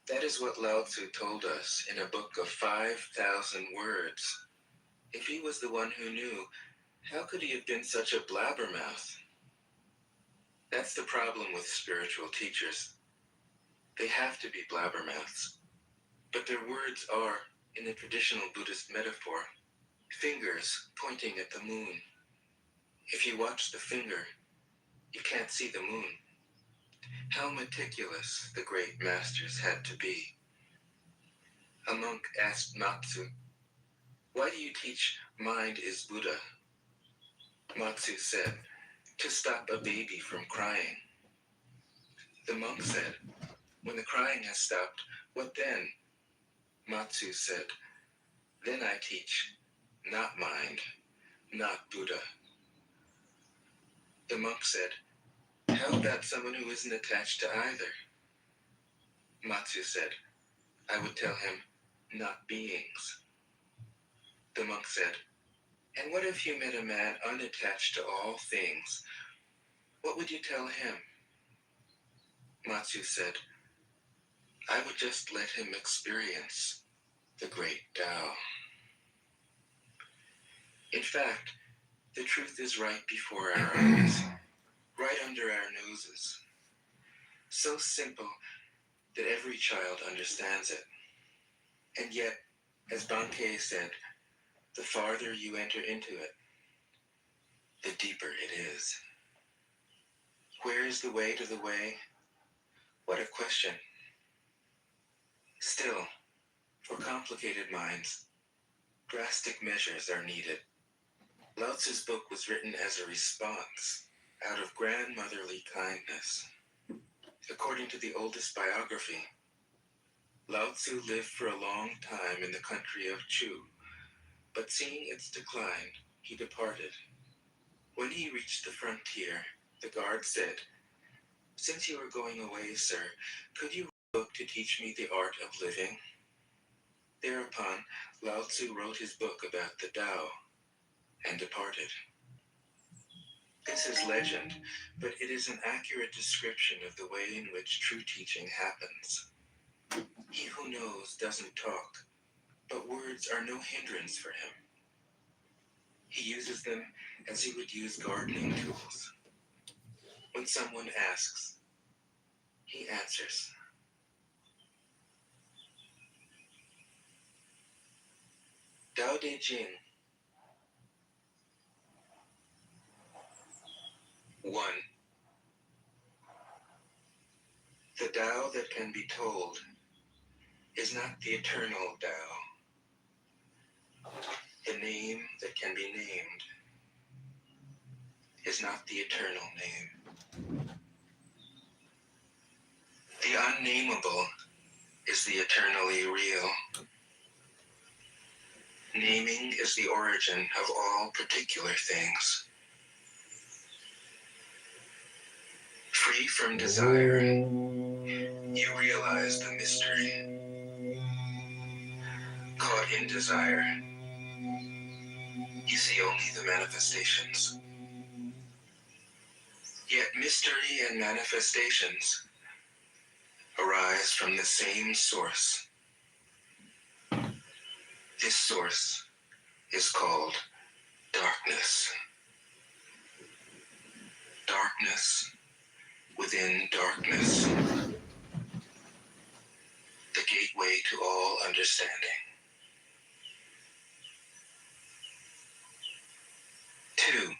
That is what Lao Tzu told us in a book of 5,000 words. If he was the one who knew, how could he have been such a blabbermouth? That's the problem with spiritual teachers. They have to be blabbermouths. But their words are, in the traditional Buddhist metaphor, fingers pointing at the moon. If you watch the finger, you can't see the moon. How meticulous the great masters had to be. A monk asked Matsu, "Why do you teach mind is Buddha?" Matsu said, "To stop a baby from crying." The monk said, "When the crying has stopped, what then?" Matsu said, "Then I teach, not mind, not Buddha." The monk said, "How about someone who isn't attached to either?" Matsu said, "I would tell him, not beings." The monk said, "And what if you met a man unattached to all things? What would you tell him?" Matsu said, "I would just let him experience the great Tao." In fact, the truth is right before our eyes, right under our noses. So simple that every child understands it. And yet, as Bankei said, the farther you enter into it, the deeper it is. Where is the way to the way? What a question. Still, for complicated minds, drastic measures are needed. Lao Tzu's book was written as a response out of grandmotherly kindness. According to the oldest biography, Lao Tzu lived for a long time in the country of Chu, but seeing its decline, he departed. When he reached the frontier, the guard said, "Since you are going away, sir, could you write a book to teach me the art of living?" Thereupon, Lao Tzu wrote his book about the Tao and departed. This is legend, but it is an accurate description of the way in which true teaching happens. He who knows doesn't talk, but words are no hindrance for him. He uses them as he would use gardening tools. When someone asks, he answers. Tao De Jing. 1. The Tao that can be told is not the eternal Tao. The name that can be named is not the eternal name. The unnameable is the eternally real. Naming is the origin of all particular things. Free from desire, you realize the mystery. Caught in desire, you see only the manifestations. Yet mystery and manifestations arise from the same source. This source is called darkness. Darkness within darkness. The gateway to all understanding. 2.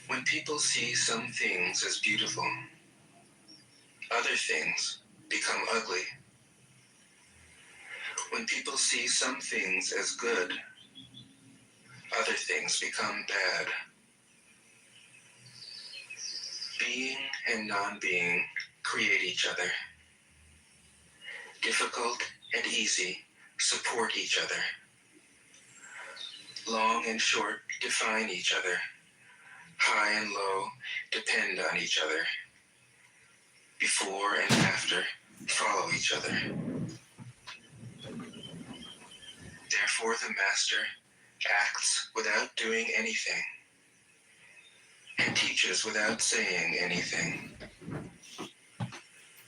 When people see some things as beautiful, other things become ugly. When people see some things as good, other things become bad. Being and non-being create each other. Difficult and easy support each other. Long and short define each other. High and low depend on each other. Before and after follow each other. Therefore the master acts without doing anything. and teaches without saying anything.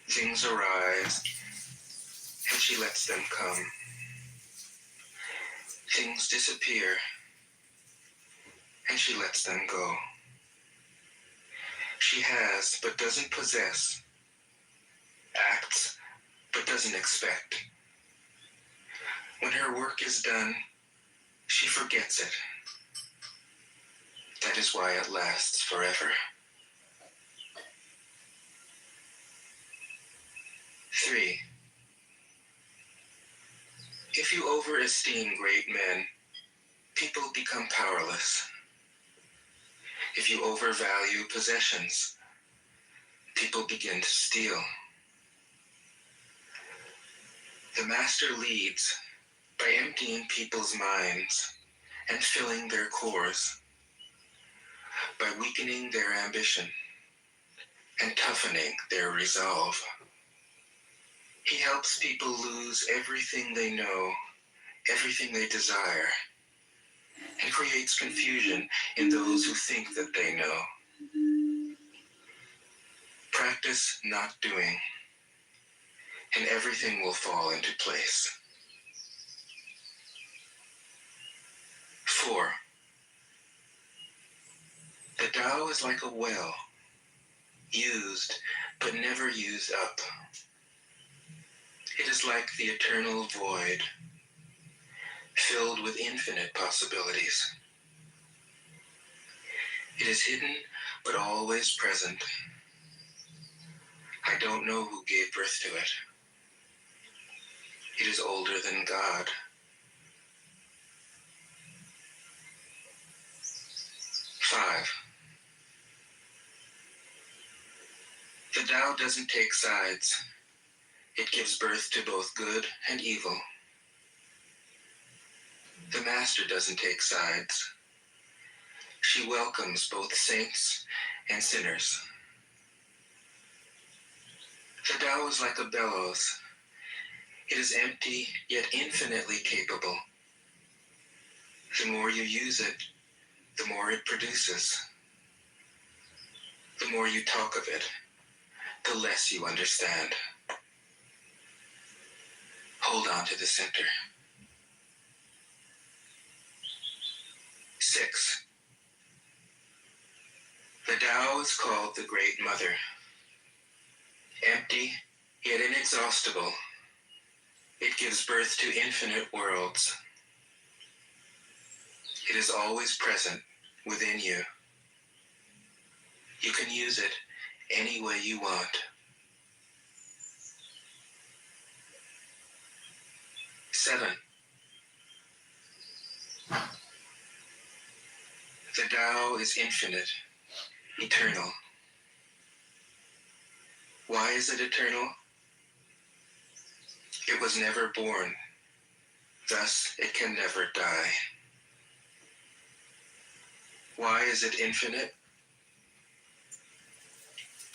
Things arise, and she lets them come. Things disappear, and she lets them go. She has, but doesn't possess. Acts, but doesn't expect. When her work is done, she forgets it. That is why it lasts forever. 3. If you overesteem great men, people become powerless. If you overvalue possessions, people begin to steal. The master leads by emptying people's minds and filling their cores, by weakening their ambition and toughening their resolve. He helps people lose everything they know, everything they desire, and creates confusion in those who think that they know. Practice not doing, and everything will fall into place. 4. The Tao is like a well, used but never used up. It is like the eternal void, filled with infinite possibilities. It is hidden but always present. I don't know who gave birth to it. It is older than God. 5. The Tao doesn't take sides. It gives birth to both good and evil. The Master doesn't take sides. She welcomes both saints and sinners. The Tao is like a bellows. It is empty, yet infinitely capable. The more you use it, the more it produces. The more you talk of it, the less you understand. Hold on to the center. 6. The Tao is called the Great Mother. Empty, yet inexhaustible, it gives birth to infinite worlds. It is always present within you. You can use it any way you want. 7. The Tao is infinite, eternal. Why is it eternal? It was never born, thus it can never die. Why is it infinite?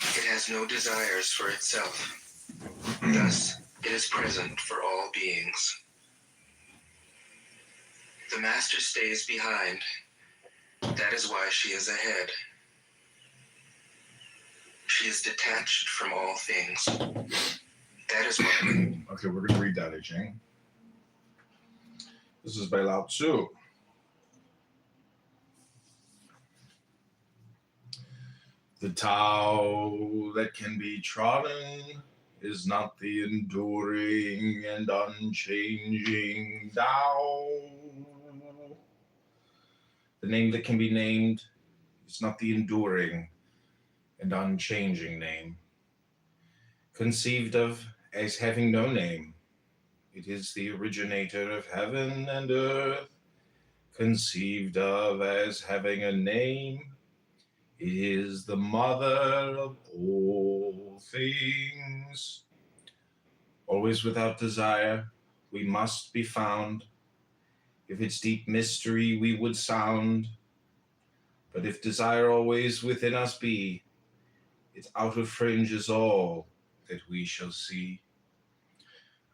It has no desires for itself, thus it is present for all beings. The Master stays behind. That is why she is ahead. She is detached from all things. That is why. Okay, we're going to read that, I Ching. This is by Lao Tzu. The Tao that can be trodden is not the enduring and unchanging Tao. The name that can be named is not the enduring and unchanging name. Conceived of as having no name, it is the originator of heaven and earth. Conceived of as having a name, it is the mother of all things. Always without desire, we must be found. If its deep mystery we would sound, but if desire always within us be, its outer fringe is all that we shall see.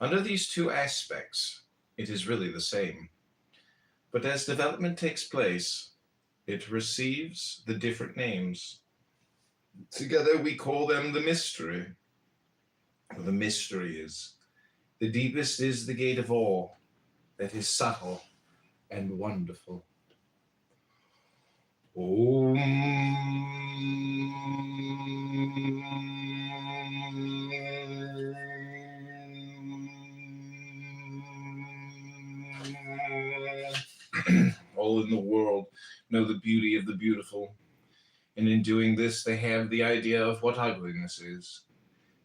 Under these two aspects, it is really the same. But as development takes place, it receives the different names. Together we call them the mystery. The mystery is, the deepest is the gate of all, that is subtle and wonderful. Om. All in the world know the beauty of the beautiful, and in doing this they have the idea of what ugliness is.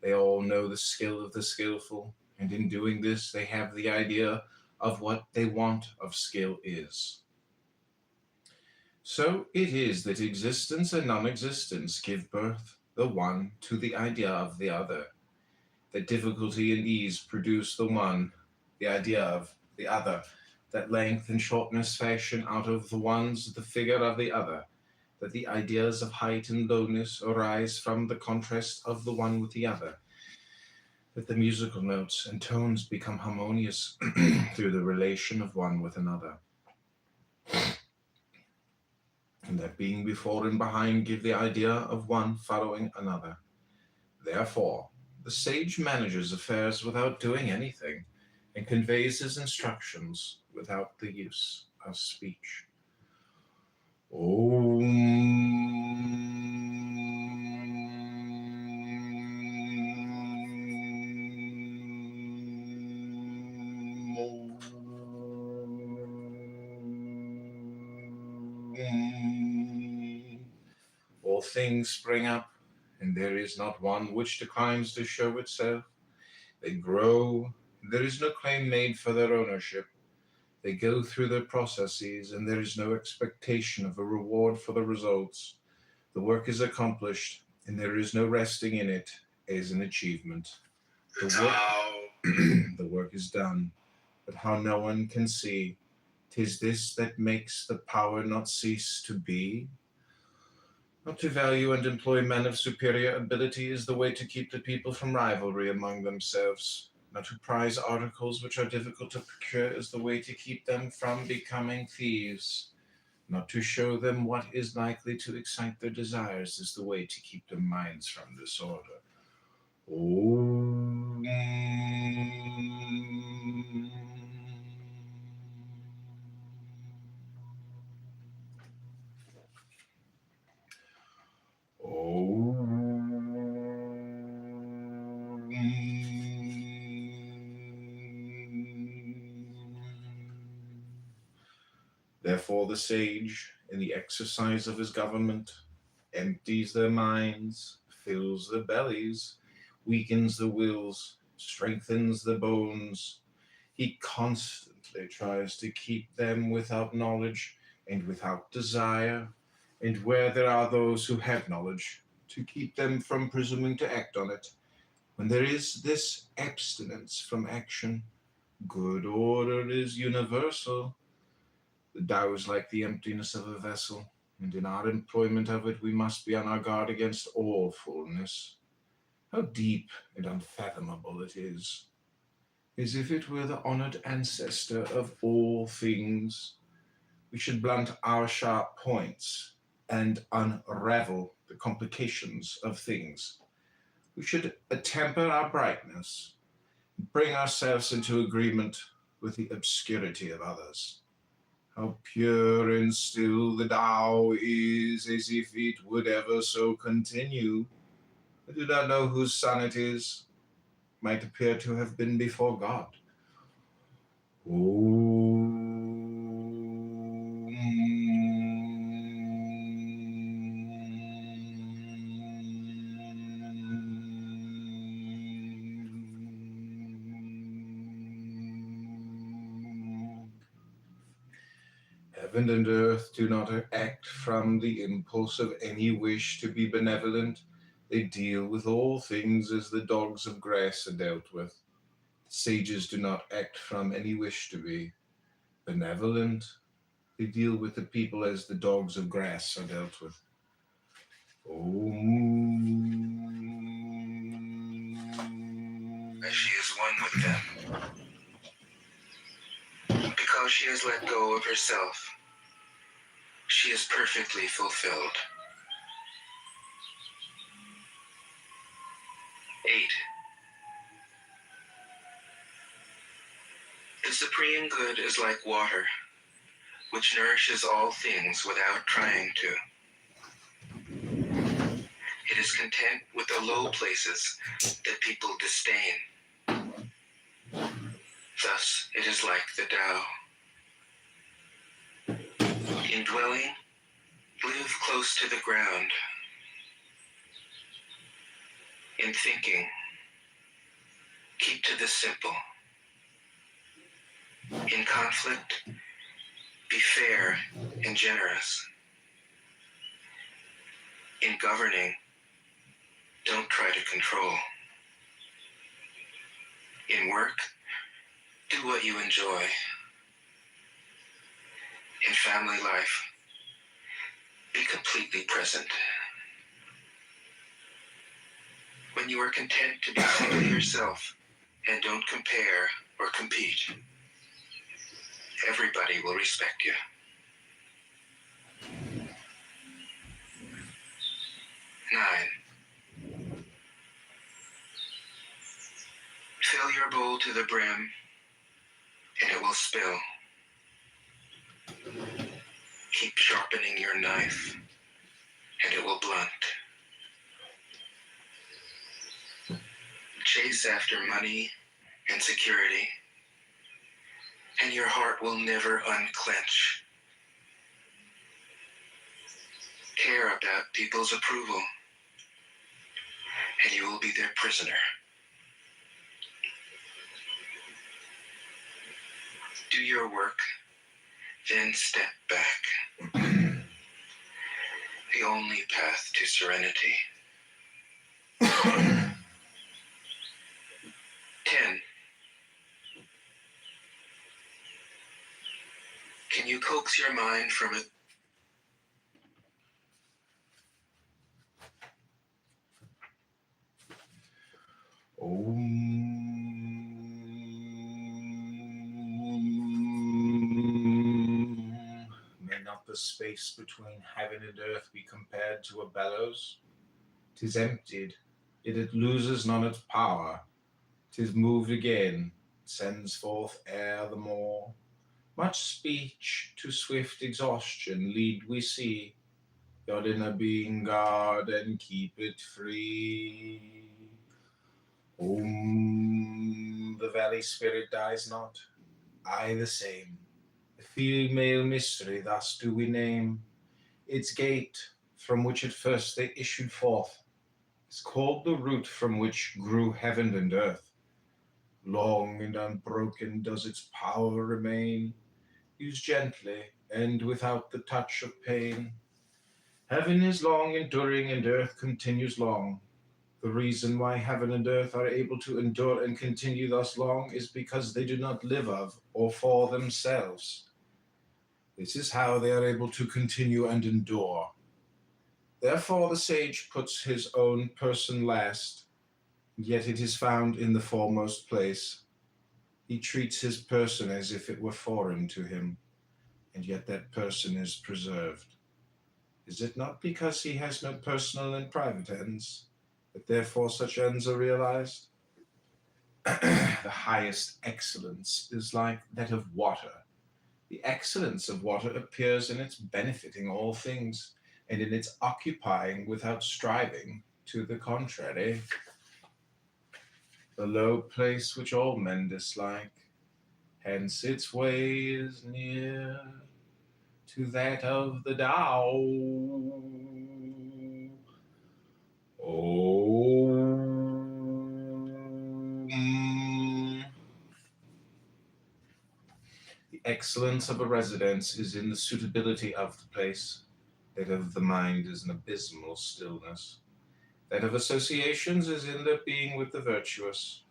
They all know the skill of the skillful, and in doing this they have the idea of what they want of skill is. So it is that existence and non-existence give birth, the one to the idea of the other, that difficulty and ease produce the one, the idea of the other, that length and shortness fashion out of the one's the figure of the other, that the ideas of height and lowness arise from the contrast of the one with the other, that the musical notes and tones become harmonious through the relation of one with another, and that being before and behind give the idea of one following another. Therefore, the sage manages affairs without doing anything, and conveys his instructions without the use of speech. All things spring up, and there is not one which declines to show itself. They grow, there is no claim made for their ownership. They go through their processes, and there is no expectation of a reward for the results. The work is accomplished, and there is no resting in it as an achievement. The work is done, but how no one can see. 'Tis this that makes the power not cease to be. Not to value and employ men of superior ability is the way to keep the people from rivalry among themselves. Not to prize articles which are difficult to procure is the way to keep them from becoming thieves. Not to show them what is likely to excite their desires is the way to keep their minds from disorder. Om. Therefore the sage, in the exercise of his government, empties their minds, fills their bellies, weakens the wills, strengthens the bones. He constantly tries to keep them without knowledge and without desire, and where there are those who have knowledge, to keep them from presuming to act on it. When there is this abstinence from action, good order is universal. The Tao is like the emptiness of a vessel, and in our employment of it we must be on our guard against all fullness. How deep and unfathomable it is, as if it were the honored ancestor of all things. We should blunt our sharp points and unravel the complications of things. We should temper our brightness, bring ourselves into agreement with the obscurity of others. How pure and still the Tao is, as if it would ever so continue. I do not know whose son it is. Might appear to have been before God. Heaven and earth do not act from the impulse of any wish to be benevolent. They deal with all things as the dogs of grass are dealt with. Sages do not act from any wish to be benevolent. They deal with the people as the dogs of grass are dealt with. As she is one with them, because she has let go of herself, She is perfectly fulfilled. 8. The supreme good is like water, which nourishes all things without trying to. It is content with the low places that people disdain. Thus, it is like the Tao. In dwelling, live close to the ground. In thinking, keep to the simple. In conflict, be fair and generous. In governing, don't try to control. In work, do what you enjoy. In family life, be completely present. When you are content to be simply yourself and don't compare or compete, everybody will respect you. 9. Fill your bowl to the brim, and it will spill. Keep sharpening your knife, and it will blunt. Chase after money and security, and your heart will never unclench. Care about people's approval, and you will be their prisoner. Do your work, then step back. The only path to serenity. 10. Can you coax your mind from it? May not the space between heaven and earth be compared to a bellows? 'Tis emptied, yet it loses none its power. 'Tis moved again, sends forth air the more. Much speech to swift exhaustion lead we see. Your inner being guard and keep it free. The valley spirit dies not, I the same. The female mystery thus do we name. Its gate, from which at first they issued forth, is called the root from which grew heaven and earth. Long and unbroken does its power remain, used gently and without the touch of pain. Heaven is long enduring and earth continues long. The reason why heaven and earth are able to endure and continue thus long is because they do not live of or for themselves. This is how they are able to continue and endure. Therefore the sage puts his own person last, yet it is found in the foremost place. He treats his person as if it were foreign to him, and yet that person is preserved. Is it not because he has no personal and private ends, that therefore such ends are realized? The highest excellence is like that of water. The excellence of water appears in its benefiting all things, and in its occupying without striving to the contrary. The low place which all men dislike, hence its way is near to that of the Tao. The excellence of a residence is in the suitability of the place. That of the mind is an abysmal stillness. That of associations is in their being with the virtuous.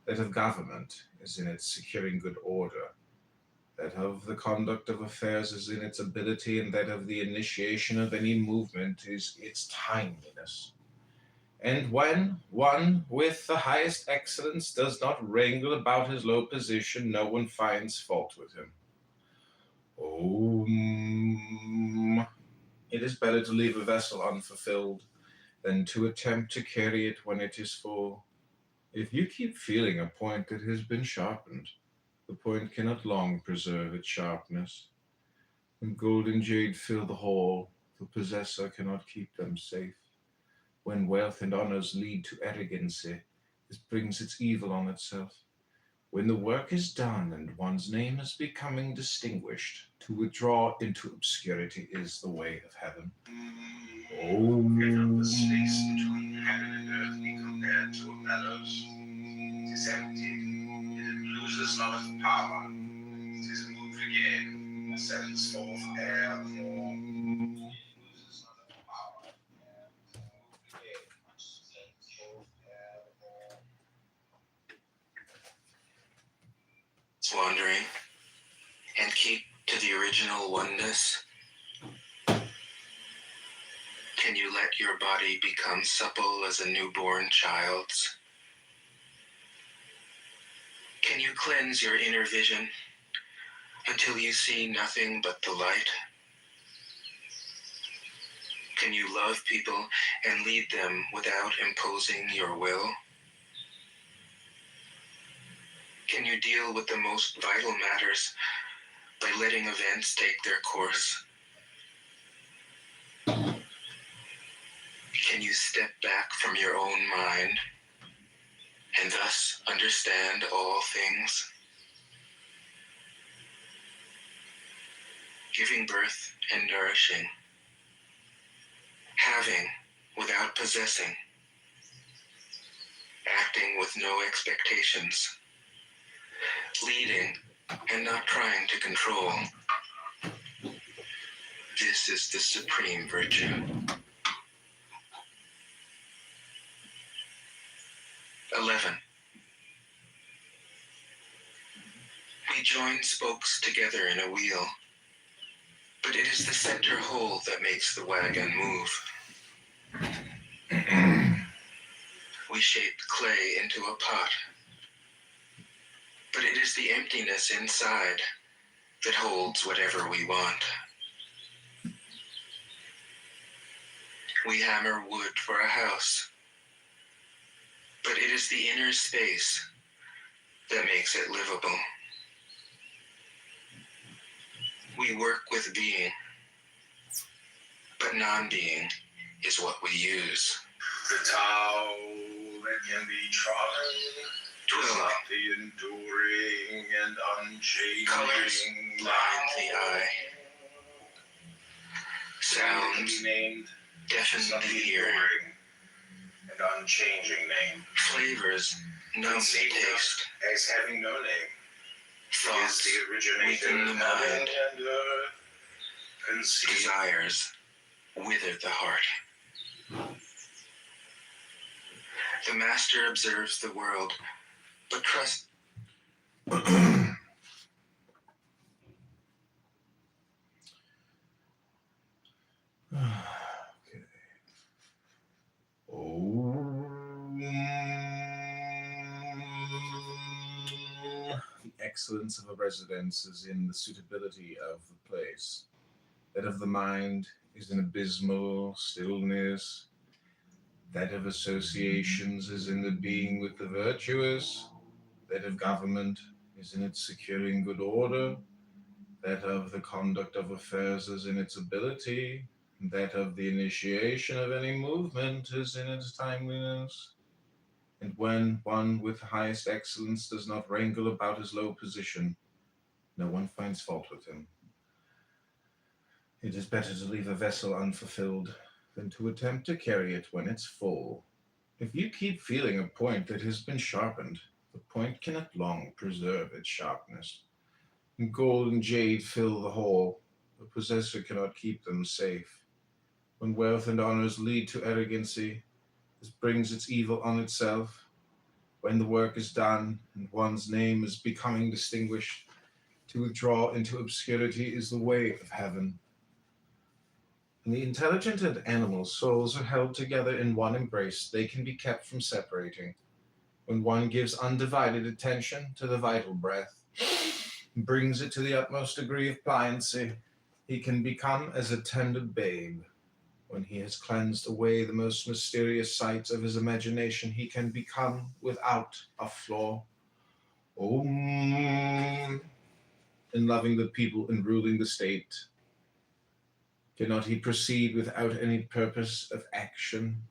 That of government is in its securing good order. That of the conduct of affairs is in its ability, and that of the initiation of any movement is its timeliness. And when one with the highest excellence does not wrangle about his low position, no one finds fault with him. Om. It is better to leave a vessel unfulfilled than to attempt to carry it when it is full. If you keep feeling a point that has been sharpened, the point cannot long preserve its sharpness. When gold and jade fill the hall, the possessor cannot keep them safe. When wealth and honors lead to arrogancy, this brings its evil on itself. When the work is done and one's name is becoming distinguished, to withdraw into obscurity is the way of heaven. Oh, If the space between heaven and earth be compared to a bellows, it is empty, it loses none of power, it is moved again, sends forth air more. Wandering and keep to the original oneness. Can you let your body become supple as a newborn child's? Can you cleanse your inner vision until you see nothing but the light? Can you love people and lead them without imposing your will? Can you deal with the most vital matters by letting events take their course? Can you step back from your own mind and thus understand all things? Giving birth and nourishing, having without possessing, acting with no expectations, leading and not trying to control. This is the supreme virtue. 11. We join spokes together in a wheel, but it is the center hole that makes the wagon move. We shape clay into a pot, but it is the emptiness inside that holds whatever we want. We hammer wood for a house, but it is the inner space that makes it livable. We work with being, but non-being is what we use. The Tao that can be trodden is not the enduring and unchanging Colors blind the eye. Sounds named deafen some the ear. enduring and unchanging name, Flavors numb the conceived taste. as having no name. It is Thoughts the originator weaken the of mind. heaven and earth, conceived Desires wither the heart. The master observes the world, but trust. Okay. Oh. The excellence of a residence is in the suitability of the place. That of the mind is in abysmal stillness. That of associations is in the being with the virtuous. That of government is in its securing good order. That of the conduct of affairs is in its ability. That of the initiation of any movement is in its timeliness. And when one with highest excellence does not wrangle about his low position, no one finds fault with him. It is better to leave a vessel unfulfilled than to attempt to carry it when it's full. If you keep feeling a point that has been sharpened, the point cannot long preserve its sharpness. When gold and jade fill the hall, the possessor cannot keep them safe. When wealth and honors lead to arrogancy, this brings its evil on itself. When the work is done and one's name is becoming distinguished, to withdraw into obscurity is the way of heaven. When the intelligent and animal souls are held together in one embrace, they can be kept from separating. When one gives undivided attention to the vital breath and brings it to the utmost degree of pliancy, He can become as a tender babe. When he has cleansed away the most mysterious sights of his imagination, he can become without a flaw. Om. In loving the people and ruling the state, cannot he proceed without any purpose of action?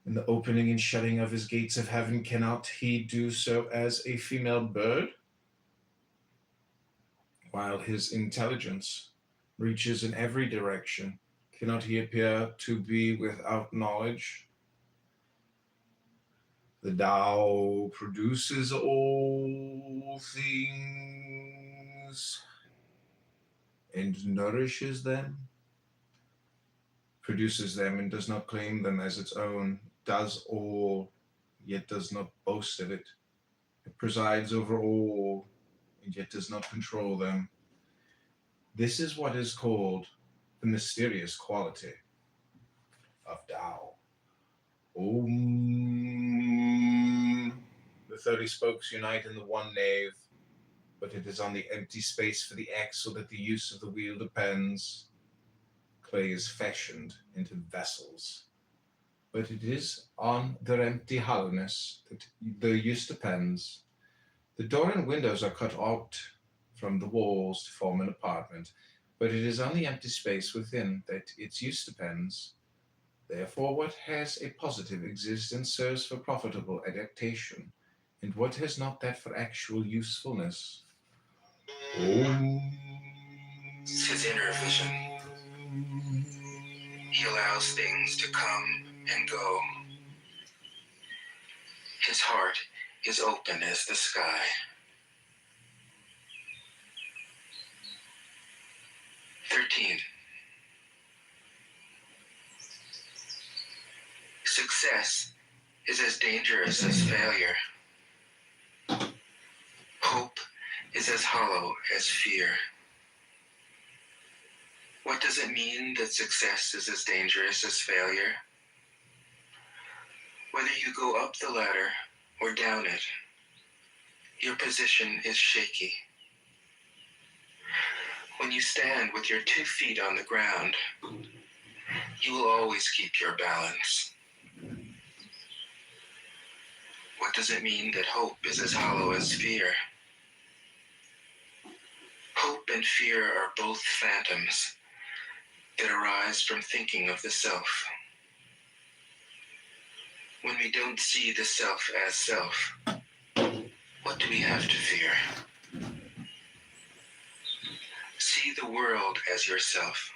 In the opening and shutting of his gates of heaven, cannot he do so as a female bird? While his intelligence reaches in every direction, cannot he appear to be without knowledge? The Tao produces all things and nourishes them, produces them and does not claim them as its own, does all, yet does not boast of it. It presides over all, and yet does not control them. This is what is called the mysterious quality of Tao. Om. The 30 spokes unite in the one nave, but it is on the empty space for the axle that the use of the wheel depends. Clay is fashioned into vessels, but it is on their empty hollowness that their use depends. The door and windows are cut out from the walls to form an apartment, but it is on the empty space within that its use depends. Therefore, what has a positive existence serves for profitable adaptation, and what has not that for actual usefulness. It's his inner vision. He allows things to come and go. His heart is open as the sky. Success is as dangerous as failure. Hope is as hollow as fear. What does it mean that success is as dangerous as failure? Whether you go up the ladder or down it, your position is shaky. When you stand with your 2 feet on the ground, you will always keep your balance. What does it mean that hope is as hollow as fear? Hope and fear are both phantoms that arise from thinking of the self. When we don't see the self as self, what do we have to fear? See the world as yourself.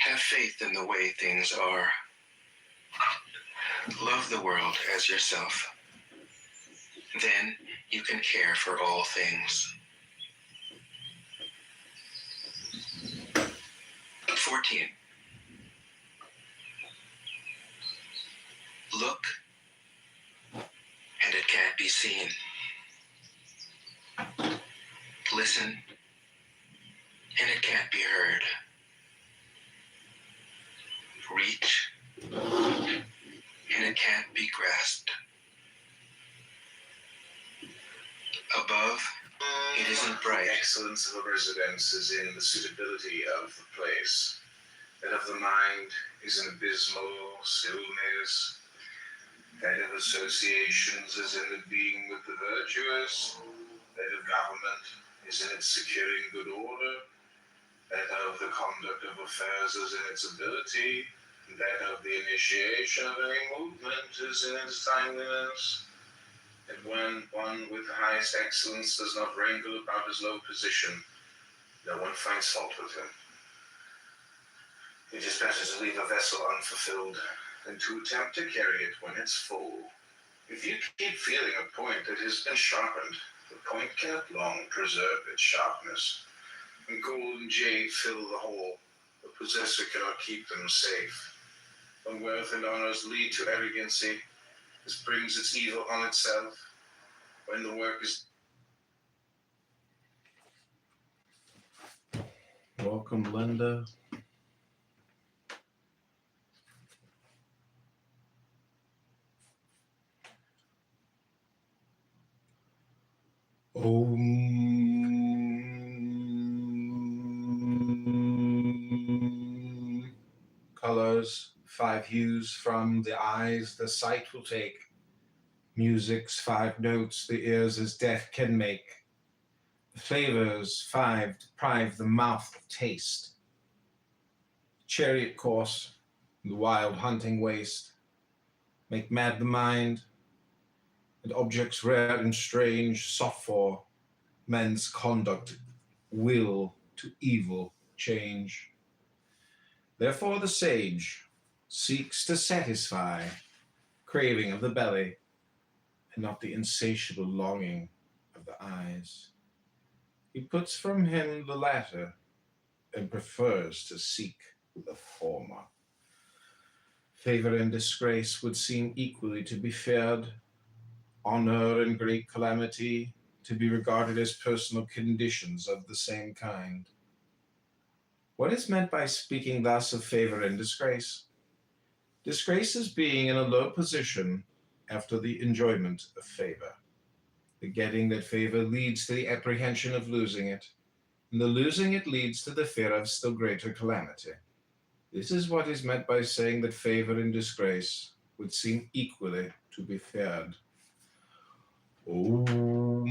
Have faith in the way things are. Love the world as yourself. Then you can care for all things. 14. Look, and it can't be seen. Listen, and it can't be heard. Reach, and it can't be grasped. Above, it isn't bright. The excellence of a residence is in the suitability of the place. That of the mind is an abysmal stillness. That of associations is in the being with the virtuous. That of government is in its securing good order. That of the conduct of affairs is in its ability. That of the initiation of any movement is in its timeliness. And when one with the highest excellence does not wrangle about his low position, no one finds fault with him. It is better to leave a vessel unfulfilled than to attempt to carry it when it's full. If you keep feeling a point that has been sharpened, the point cannot long preserve its sharpness. When gold and jade fill the hole, the possessor cannot keep them safe. When wealth and honors lead to arrogancy, this brings its evil on itself. When the work is... Welcome, Linda. Om. colors, 5 hues from the eyes the sight will take. Music's 5 notes the ears as deaf can make. The flavors 5 deprive the mouth of taste. Chariot course, the wild hunting waste, make mad the mind, and objects rare and strange soft for men's conduct will to evil change. Therefore the sage seeks to satisfy craving of the belly and not the insatiable longing of the eyes. He puts from him the latter and prefers to seek the former. Favor and disgrace would seem equally to be feared, honor and great calamity to be regarded as personal conditions of the same kind. What is meant by speaking thus of favor and disgrace? Disgrace is being in a low position after the enjoyment of favor. The getting that favor leads to the apprehension of losing it, and the losing it leads to the fear of still greater calamity. This is what is meant by saying that favor and disgrace would seem equally to be feared. Om.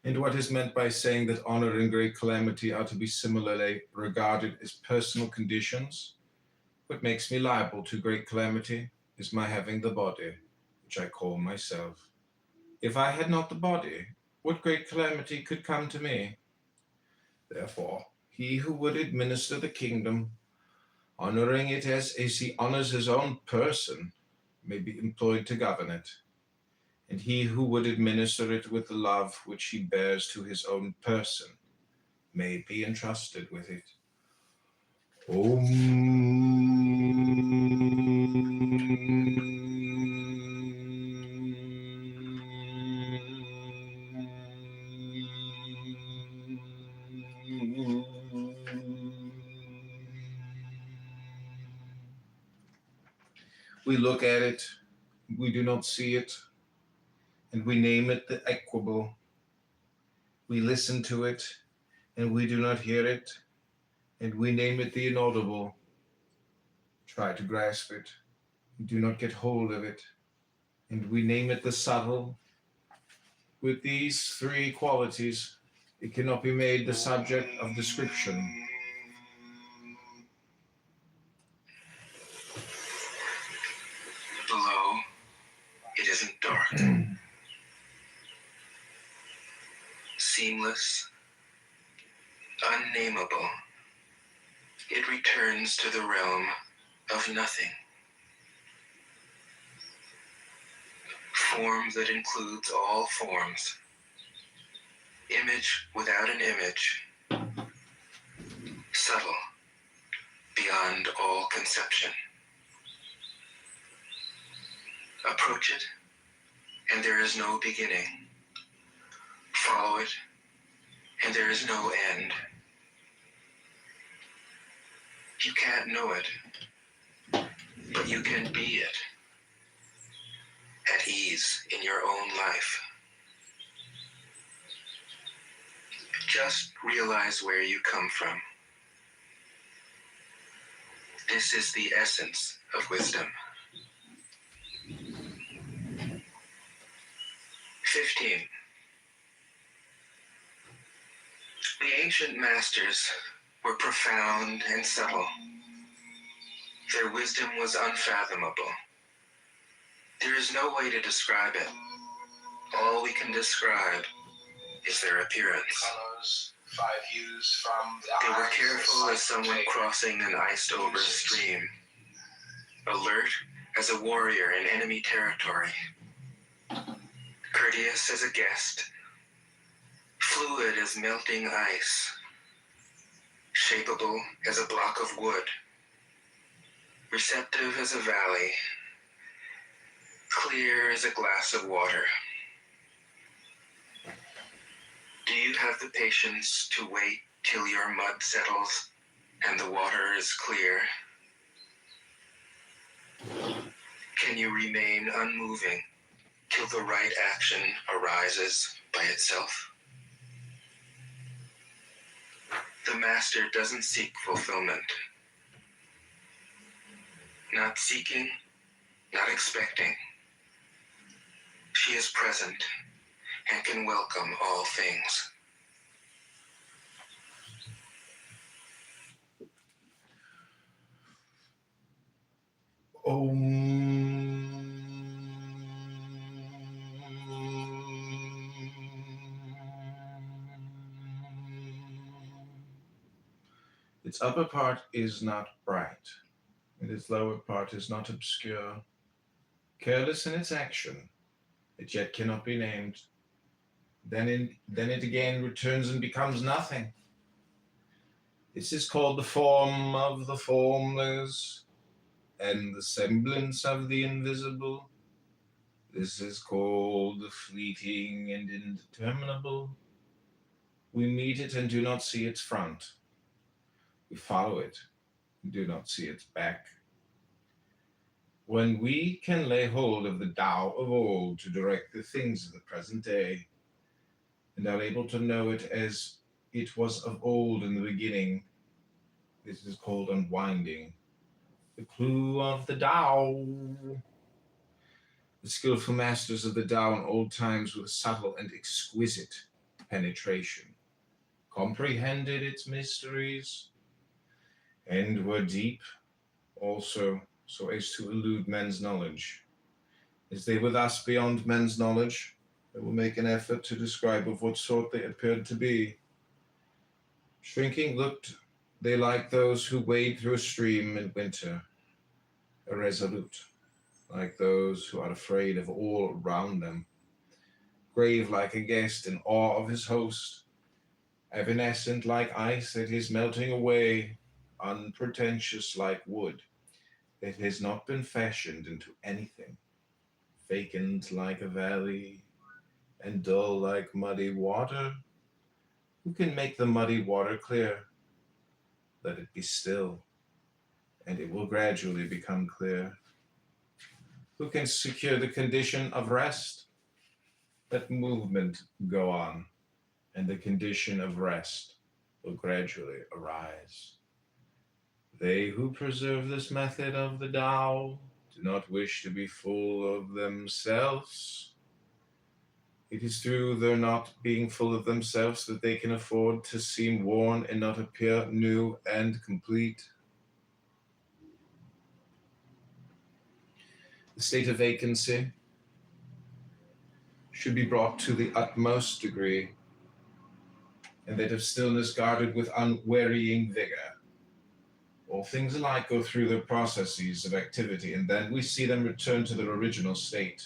And what is meant by saying that honor and great calamity are to be similarly regarded as personal conditions? What makes me liable to great calamity is my having the body, which I call myself. If I had not the body, what great calamity could come to me? Therefore, he who would administer the kingdom, honoring it as he honors his own person, may be employed to govern it. And he who would administer it with the love which he bears to his own person may be entrusted with it. We look at it, we do not see it, and we name it the equable. We listen to it, and we do not hear it, and we name it the inaudible. Try to grasp it, do not get hold of it, and we name it the subtle. With these 3 qualities, it cannot be made the subject of description. Below, it isn't dark. Seamless, unnameable, it returns to the realm of nothing. Form that includes all forms. Image without an image. Subtle, beyond all conception. Approach it, and there is no beginning. Follow it, and there is no end. You can't know it, but you can be it, at ease in your own life. Just realize where you come from. This is the essence of wisdom. 15. The ancient masters were profound and subtle. Their wisdom was unfathomable. There is no way to describe it. All we can describe is their appearance. Colors, 5 hues from the They were eyes, careful as sight someone take. crossing an iced-over stream. Alert as a warrior in enemy territory. Courteous as a guest. Fluid as melting ice. Shapeable as a block of wood. Receptive as a valley. Clear as a glass of water. Do you have the patience to wait till your mud settles is clear, can you remain unmoving till the right action arises by itself? The master doesn't seek fulfillment. Not seeking, not expecting. She is present and can welcome all things. Its upper part is not bright, and its lower part is not obscure. Careless in its action, it yet cannot be named. Then it again returns and becomes nothing. This is called the form of the formless and the semblance of the invisible. This is called the fleeting and indeterminable. We meet it and do not see its front. We follow it and do not see its back. When we can lay hold of the Tao of old to direct the things of the present day, and are able to know it as it was of old in the beginning, this is called unwinding. The clue of the Tao. The skillful masters of the Tao in old times with a subtle and exquisite penetration comprehended its mysteries and were deep also, so as to elude men's knowledge. As they were thus beyond men's knowledge, they will make an effort to describe of what sort they appeared to be. Shrinking looked they like those who wade through a stream in winter, irresolute, like those who are afraid of all around them, grave like a guest in awe of his host, evanescent like ice that is melting away, unpretentious like wood that has not been fashioned into anything, vacant like a valley, and dull like muddy water. Who can make the muddy water clear? Let it be still, and it will gradually become clear. Who can secure the condition of rest? Let movement go on, and the condition of rest will gradually arise. They who preserve this method of the Tao do not wish to be full of themselves. It is through their not being full of themselves that they can afford to seem worn and not appear new and complete. The state of vacancy should be brought to the utmost degree, and that of stillness guarded with unwearying vigor. All things alike go through their processes of activity, and then we see them return to their original state.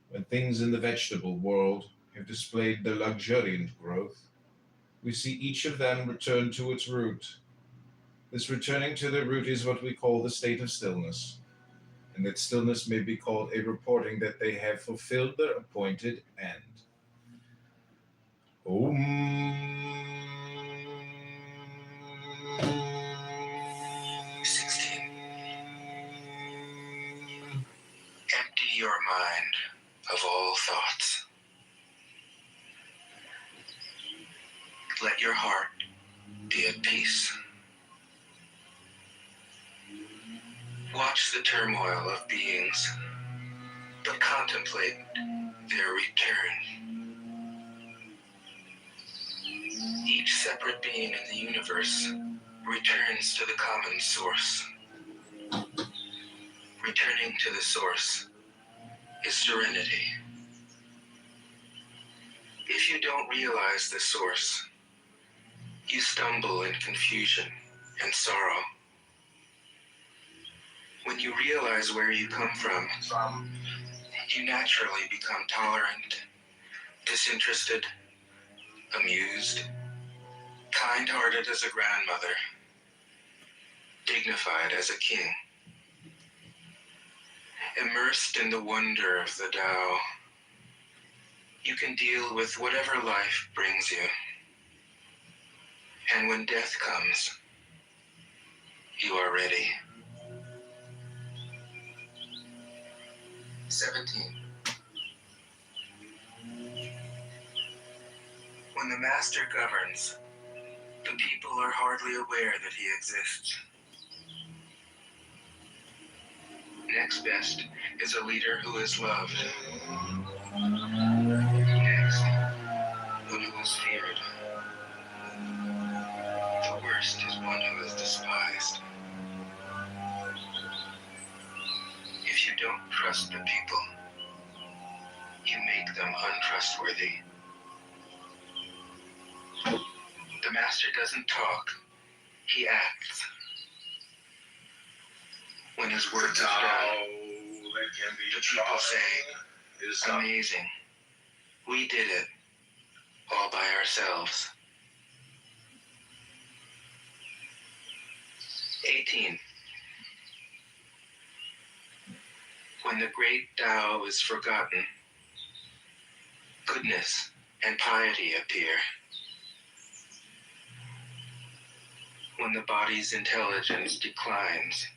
When things in the vegetable world have displayed their luxuriant growth, we see each of them return to its root. This returning to their root is what we call the state of stillness, and that stillness may be called a reporting that they have fulfilled their appointed end. Om. 16. Empty your mind of all thoughts. Let your heart be at peace. Watch the turmoil of beings, but contemplate their return. Each separate being in the universe returns to the common source. Returning to the source is serenity. If you don't realize the source, you stumble in confusion and sorrow. When you realize where you come from, you naturally become tolerant, disinterested, amused, kind-hearted as a grandmother, dignified as a king. Immersed in the wonder of the Tao, you can deal with whatever life brings you. And when death comes, already. 17. When the master governs, the people are hardly aware that he exists. Next best is a leader who is loved. Next, one who is feared. The worst is one who is despised. If you don't trust the people, you make them untrustworthy. The master doesn't talk, he acts. When his work is done, that can be the people say, is amazing. We did it all by ourselves. 18. When the great Tao is forgotten, goodness and piety appear. When the body's intelligence declines,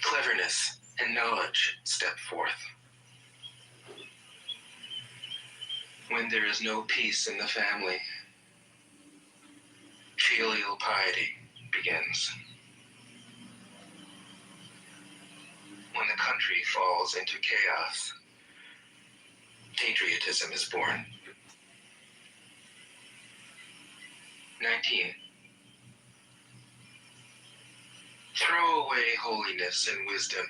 cleverness and knowledge step forth. When there is no peace in the family, filial piety begins. When the country falls into chaos, patriotism is born. 19. Throw away holiness and wisdom,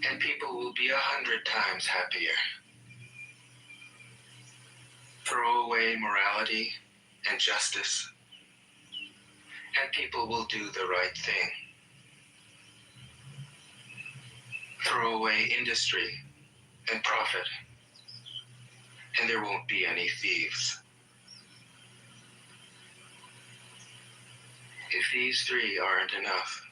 and people will be 100 times happier. Throw away morality and justice, and people will do the right thing. Throw away industry and profit, and there won't be any thieves. If these three aren't enough,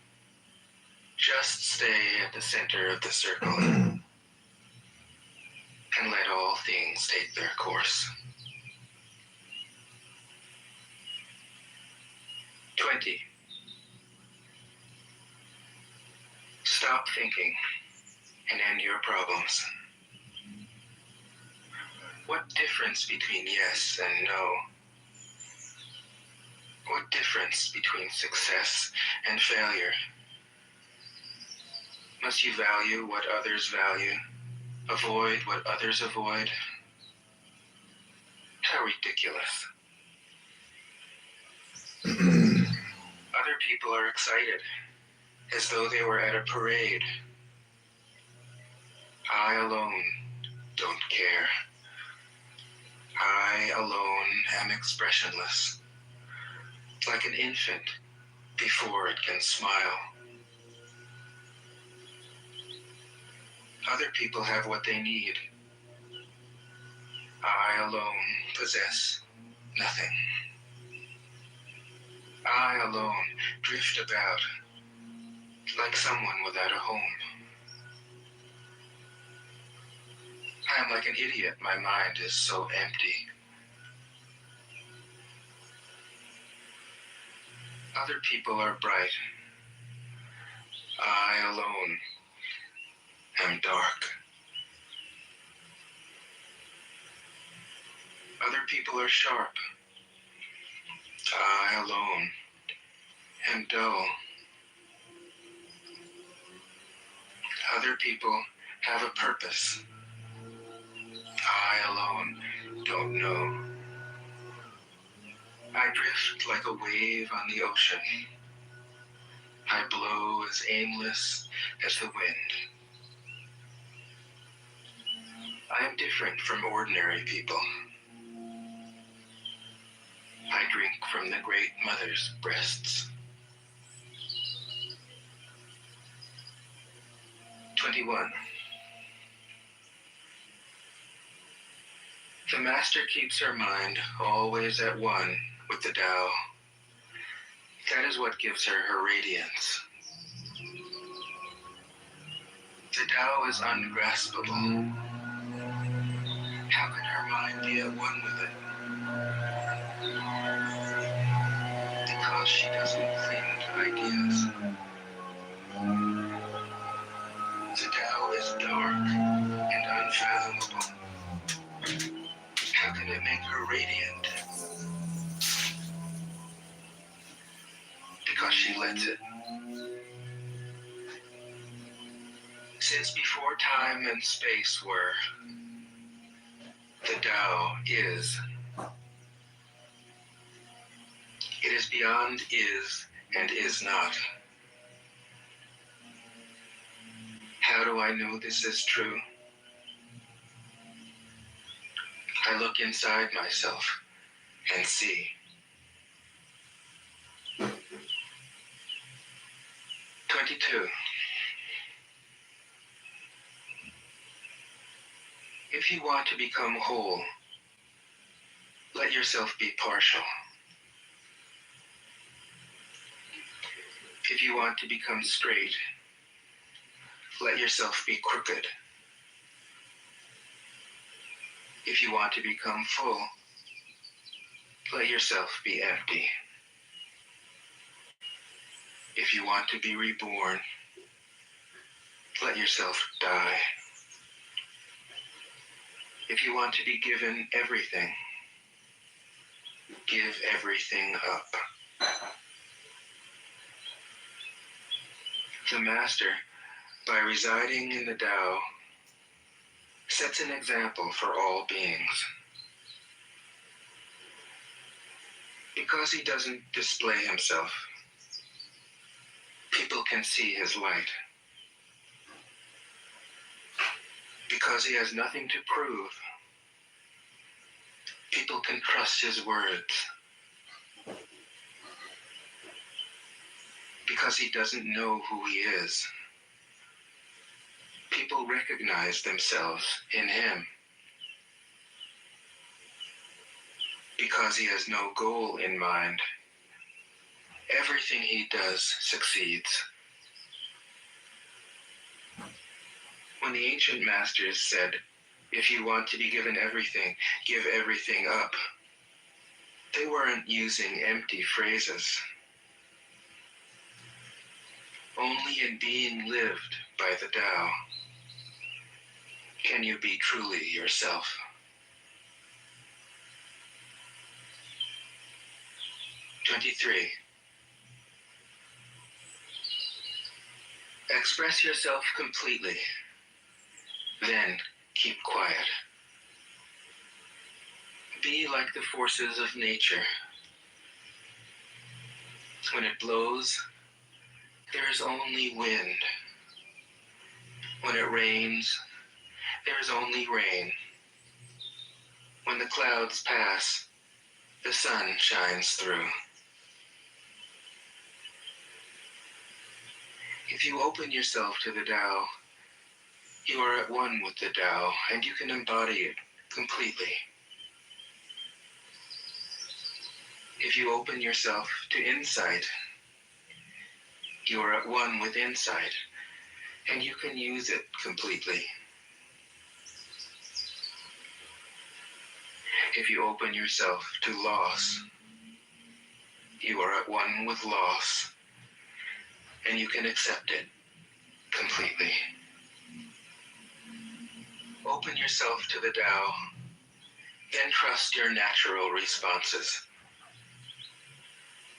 just stay at the center of the circle and let all things take their course. 20. Stop thinking and end your problems. What difference between yes and no? What difference between success and failure? Must you value what others value? Avoid what others avoid? How ridiculous. Other people are excited, as though they were at a parade. I alone don't care. I alone am expressionless, like an infant before it can smile. Other people have what they need. I alone possess nothing. I alone drift about, like someone without a home. I am like an idiot. My mind is so empty. Other people are bright. I alone am dark. Other people are sharp. I alone am dull. Other people have a purpose. I alone don't know. I drift like a wave on the ocean. I blow as aimless as the wind. I am different from ordinary people. I drink from the great mother's breasts. 21. The master keeps her mind always at one with the Tao. That is what gives her her radiance. The Tao is ungraspable. How can her mind be at one with it? Because she doesn't cling to ideas. The Tao is dark and unfathomable. How can it make her radiant? Because she lets it. Since before time and space were, the Tao is. It is beyond is and is not. How do I know this is true? I look inside myself and see. 22. If you want to become whole, let yourself be partial. If you want to become straight, let yourself be crooked. If you want to become full, let yourself be empty. If you want to be reborn, let yourself die. If you want to be given everything, give everything up. The Master, by residing in the Tao, sets an example for all beings. Because he doesn't display himself, people can see his light. Because he has nothing to prove, people can trust his words. Because he doesn't know who he is, people recognize themselves in him. Because he has no goal in mind, everything he does succeeds. When the ancient masters said, if you want to be given everything, give everything up, they weren't using empty phrases. Only in being lived by the Tao can you be truly yourself. '23. Express yourself completely, then keep quiet. Be like the forces of nature. When it blows, there is only wind. When it rains, there is only rain. When the clouds pass, the sun shines through. If you open yourself to the Tao, you are at one with the Tao, and you can embody it completely. If you open yourself to insight, you are at one with insight, and you can use it completely. If you open yourself to loss, you are at one with loss, and you can accept it completely. Open yourself to the Tao, then trust your natural responses,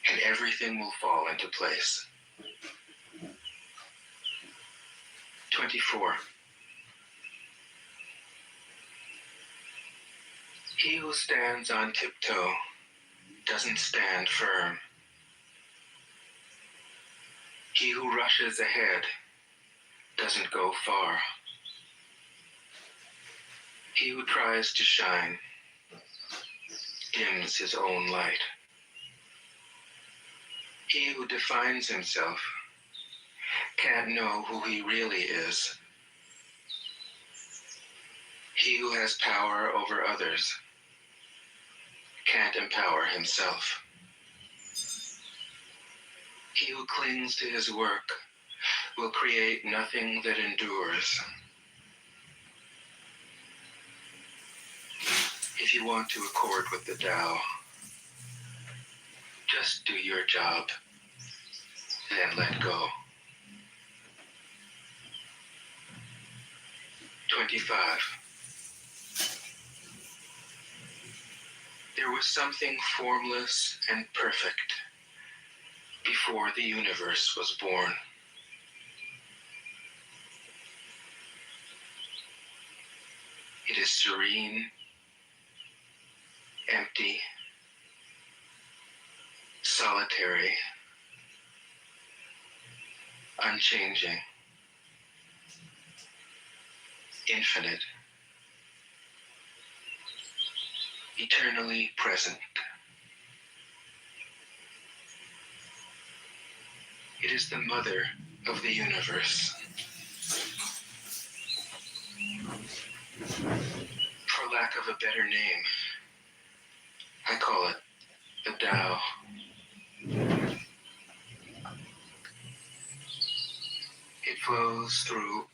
and everything will fall into place. 24. He who stands on tiptoe doesn't stand firm. He who rushes ahead doesn't go far. He who tries to shine dims his own light. He who defines himself can't know who he really is. He who has power over others can't empower himself. He who clings to his work will create nothing that endures. If you want to accord with the Tao, just do your job. then let go. 25. There was something formless and perfect before the universe was born. It is serene, empty, solitary, unchanging, infinite, eternally present. It is the mother of the universe. For lack of a better name, I call it the Tao. It flows through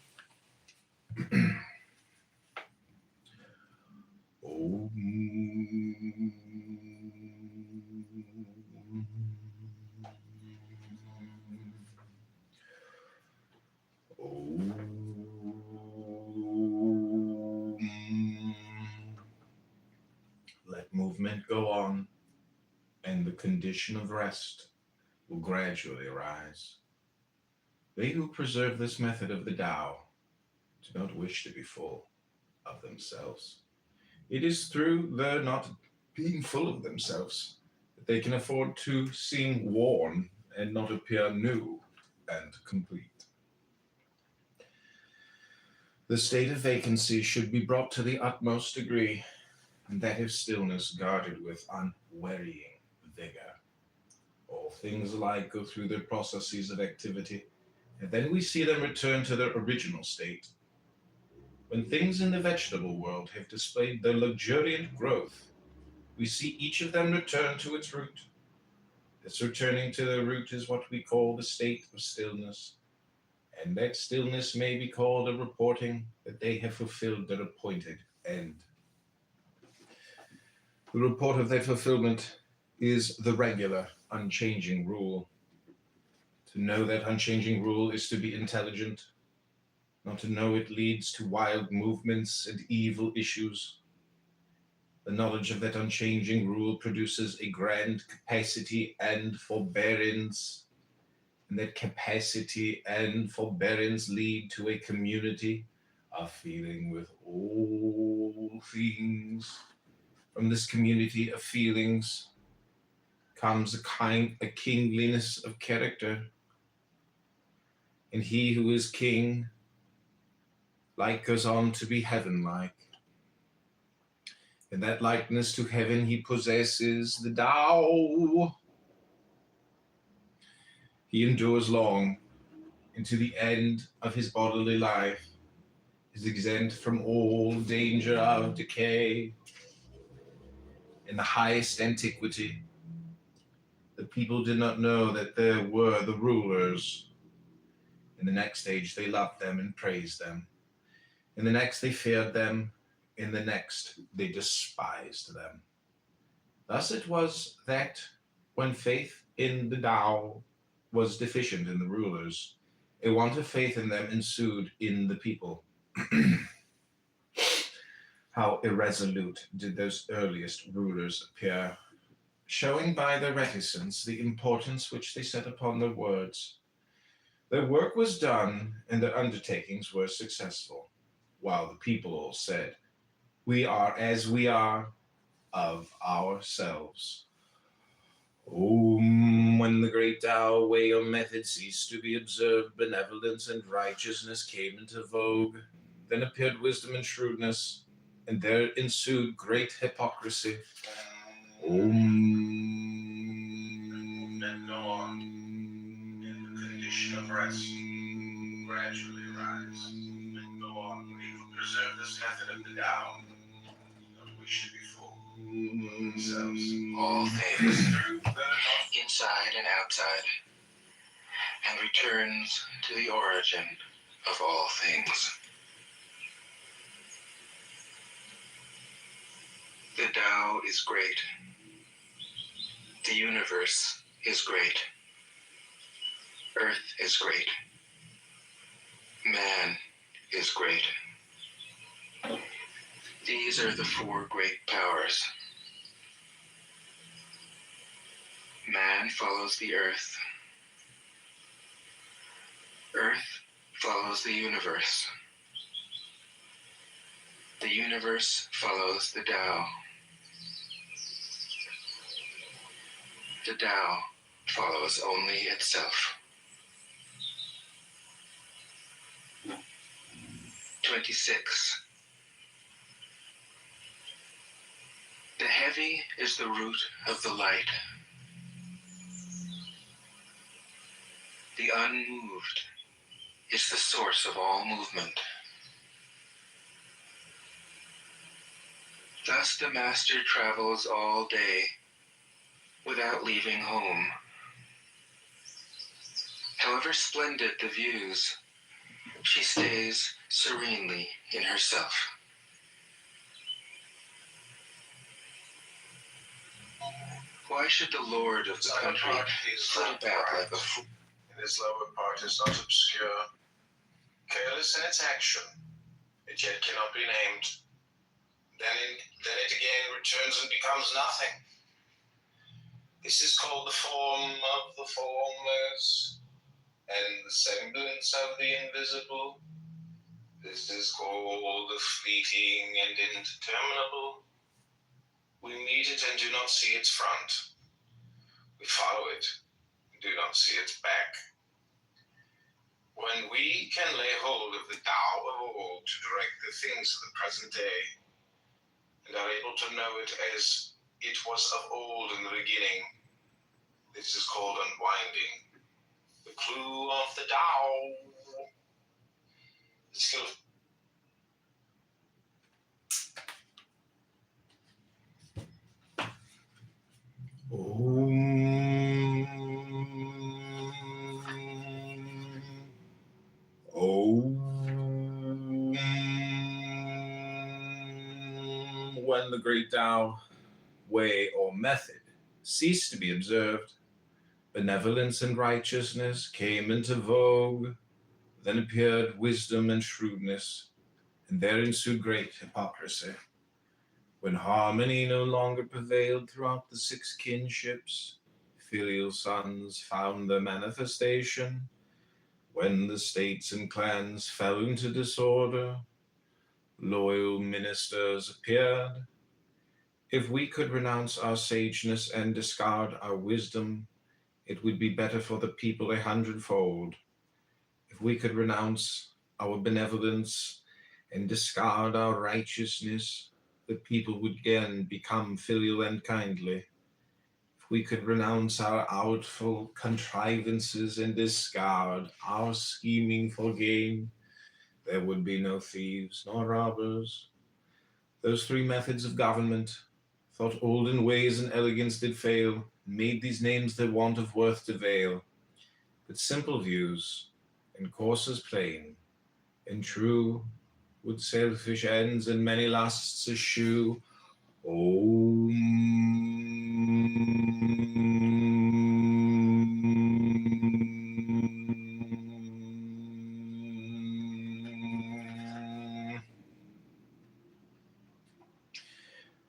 Let movement go on, and the condition of rest will gradually arise. They who preserve this method of the Tao do not wish to be full of themselves. It is through their not being full of themselves that they can afford to seem worn and not appear new and complete. The state of vacancy should be brought to the utmost degree, and that of stillness guarded with unwearying vigor. All things alike go through their processes of activity, and then we see them return to their original state. When things in the vegetable world have displayed their luxuriant growth, we see each of them return to its root. This returning to the root is what we call the state of stillness, and that stillness may be called a reporting that they have fulfilled their appointed end. The report of that fulfillment is the regular, unchanging rule. To know that unchanging rule is to be intelligent. Not to know it leads to wild movements and evil issues. The knowledge of that unchanging rule produces a grand capacity and forbearance, and that capacity and forbearance lead to a community of feeling with all things. From this community of feelings comes a kingliness of character, and he who is king like goes on to be heaven-like. In that likeness to heaven he possesses the Tao. He endures long into the end of his bodily life, is exempt from all danger of decay. In the highest antiquity, the people did not know that there were the rulers. In the next age, they loved them and praised them. In the next, they feared them. In the next, they despised them. Thus it was that when faith in the Tao was deficient in the rulers, a want of faith in them ensued in the people. How irresolute did those earliest rulers appear, showing by their reticence the importance which they set upon their words. Their work was done, and their undertakings were successful, while the people all said, "We are as we are of ourselves." When the great Tao way or method ceased to be observed, benevolence and righteousness came into vogue. Then appeared wisdom and shrewdness, and there ensued great hypocrisy. Then go on, in the condition of rest, gradually rise. Then go on, we will preserve this method of the Tao. We should be full of themselves. all things, inside and outside, and returns to the origin of all things. The Tao is great. The universe is great. earth is great. Man is great. These are the four great powers. Man follows the earth. Earth follows the universe. The universe follows the Tao. The Tao follows only itself. 26. The heavy is the root of the light. The unmoved is the source of all movement. Thus the master travels all day without leaving home. However splendid the views, she stays serenely in herself. Why should the lord of the country flit about like a fool? In its lower part is not obscure, careless in its action, it yet cannot be named. Then it again returns and becomes nothing. This is called the form of the formless, and the semblance of the invisible. This is called the fleeting and indeterminable. We meet it and do not see its front. We follow it and do not see its back. When we can lay hold of the Tao of old to direct the things of the present day, and are able to know it as it was of old in the beginning, this is called unwinding. The clue of the Tao. The skill of When the great Tao, way, or method ceased to be observed, benevolence and righteousness came into vogue. Then appeared wisdom and shrewdness, and there ensued great hypocrisy. When harmony no longer prevailed throughout the six kinships, filial sons found their manifestation. When the states and clans fell into disorder, loyal ministers appeared. If we could renounce our sageness and discard our wisdom, it would be better for the people 100-fold. If we could renounce our benevolence and discard our righteousness, the people would again become filial and kindly. If we could renounce our artful contrivances and discard our scheming for gain, there would be no thieves nor robbers. Those three methods of government, thought olden ways and elegance did fail, made these names their want of worth to veil. But simple views, and courses plain, and true, would selfish ends and many lusts eschew.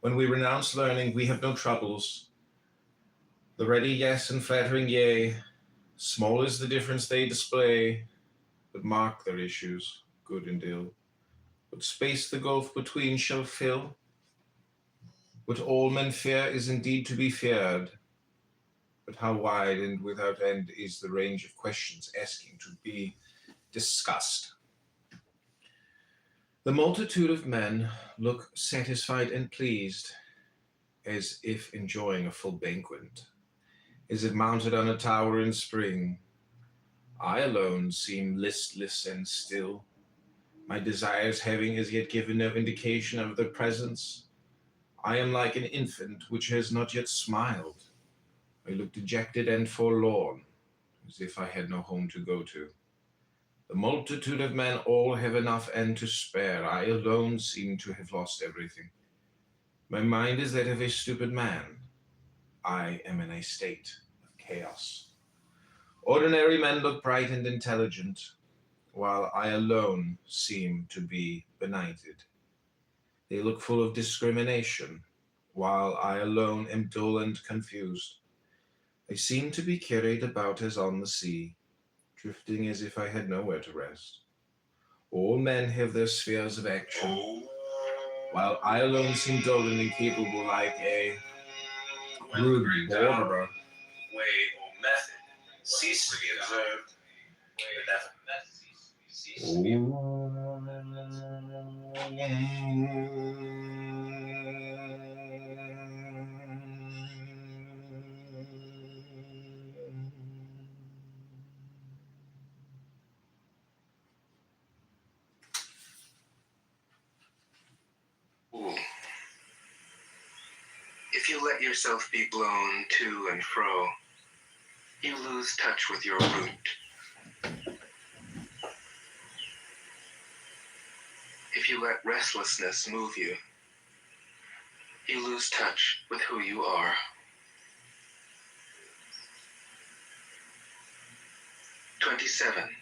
When we renounce learning, we have no troubles. The ready yes and flattering yea, small is the difference they display, but mark their issues, good and ill. What space the gulf between shall fill? What all men fear is indeed to be feared, but how wide and without end is the range of questions asking to be discussed. The multitude of men look satisfied and pleased, as if enjoying a full banquet, as if mounted on a tower in spring. I alone seem listless and still, my desires having as yet given no indication of their presence. I am like an infant which has not yet smiled. I look dejected and forlorn, as if I had no home to go to. The multitude of men all have enough and to spare. I alone seem to have lost everything. My mind is that of a stupid man. I am in a state of chaos. Ordinary men look bright and intelligent, while I alone seem to be benighted. They look full of discrimination, while I alone am dull and confused. I seem to be carried about as on the sea, drifting as if I had nowhere to rest. All men have their spheres of action, while I alone seem dull and incapable like a rude borderer. Way or method cease to be observed, but that method cease to be Ooh. If you let yourself be blown to and fro, you lose touch with your root. If you let restlessness move you, you lose touch with who you are. "27.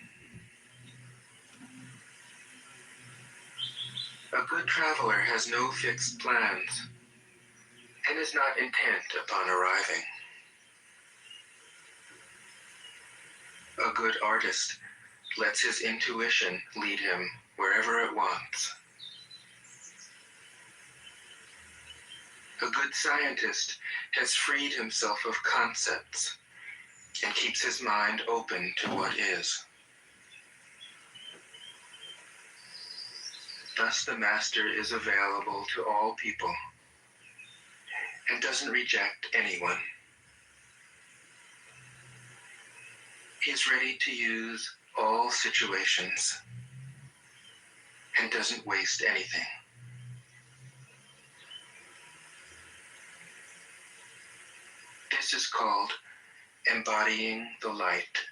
A good traveler has no fixed plans and is not intent upon arriving. A good artist lets his intuition lead him wherever it wants. A good scientist has freed himself of concepts and keeps his mind open to what is. Thus the master is available to all people and doesn't reject anyone. He is ready to use all situations and doesn't waste anything. This is called embodying the light.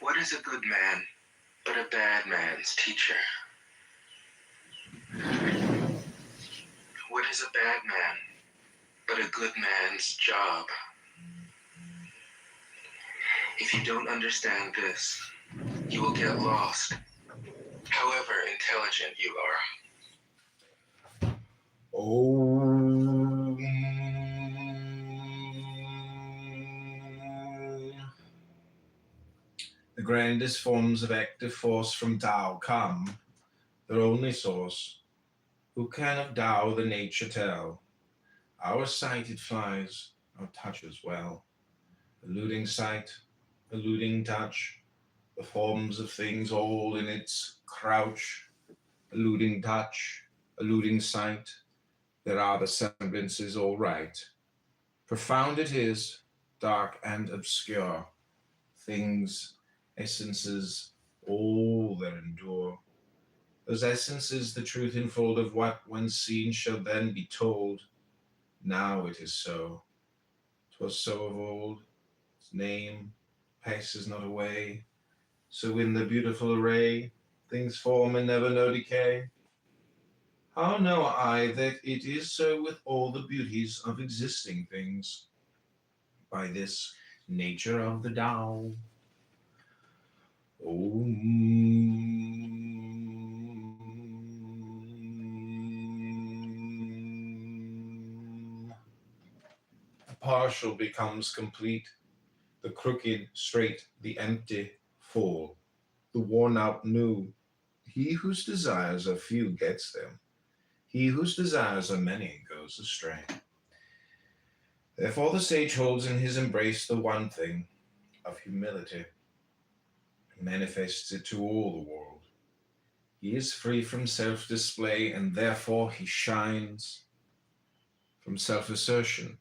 What is a good man but a bad man's teacher? What is a bad man but a good man's job? If you don't understand this, you will get lost, however intelligent you are. Oh. The grandest forms of active force from Tao come, their only source. Who can of Tao the nature tell? Our sight it flies, our touch as well. Eluding sight, eluding touch, the forms of things all in its crouch. Eluding touch, eluding sight, there are the semblances all right. Profound it is, dark and obscure. Things, essences, all that endure. Those essences, the truth infold of what, when seen, shall then be told. Now it is so. 'Twas so of old. Its name passes not away. So in the beautiful array, things form and never know decay. How know I that it is so with all the beauties of existing things? By this nature of the Tao. The partial becomes complete, the crooked straight, the empty full, the worn out new. He whose desires are few gets them. He whose desires are many goes astray. Therefore the sage holds in his embrace the one thing of humility, and manifests it to all the world. He is free from self-display, and therefore he shines, from self-assertion,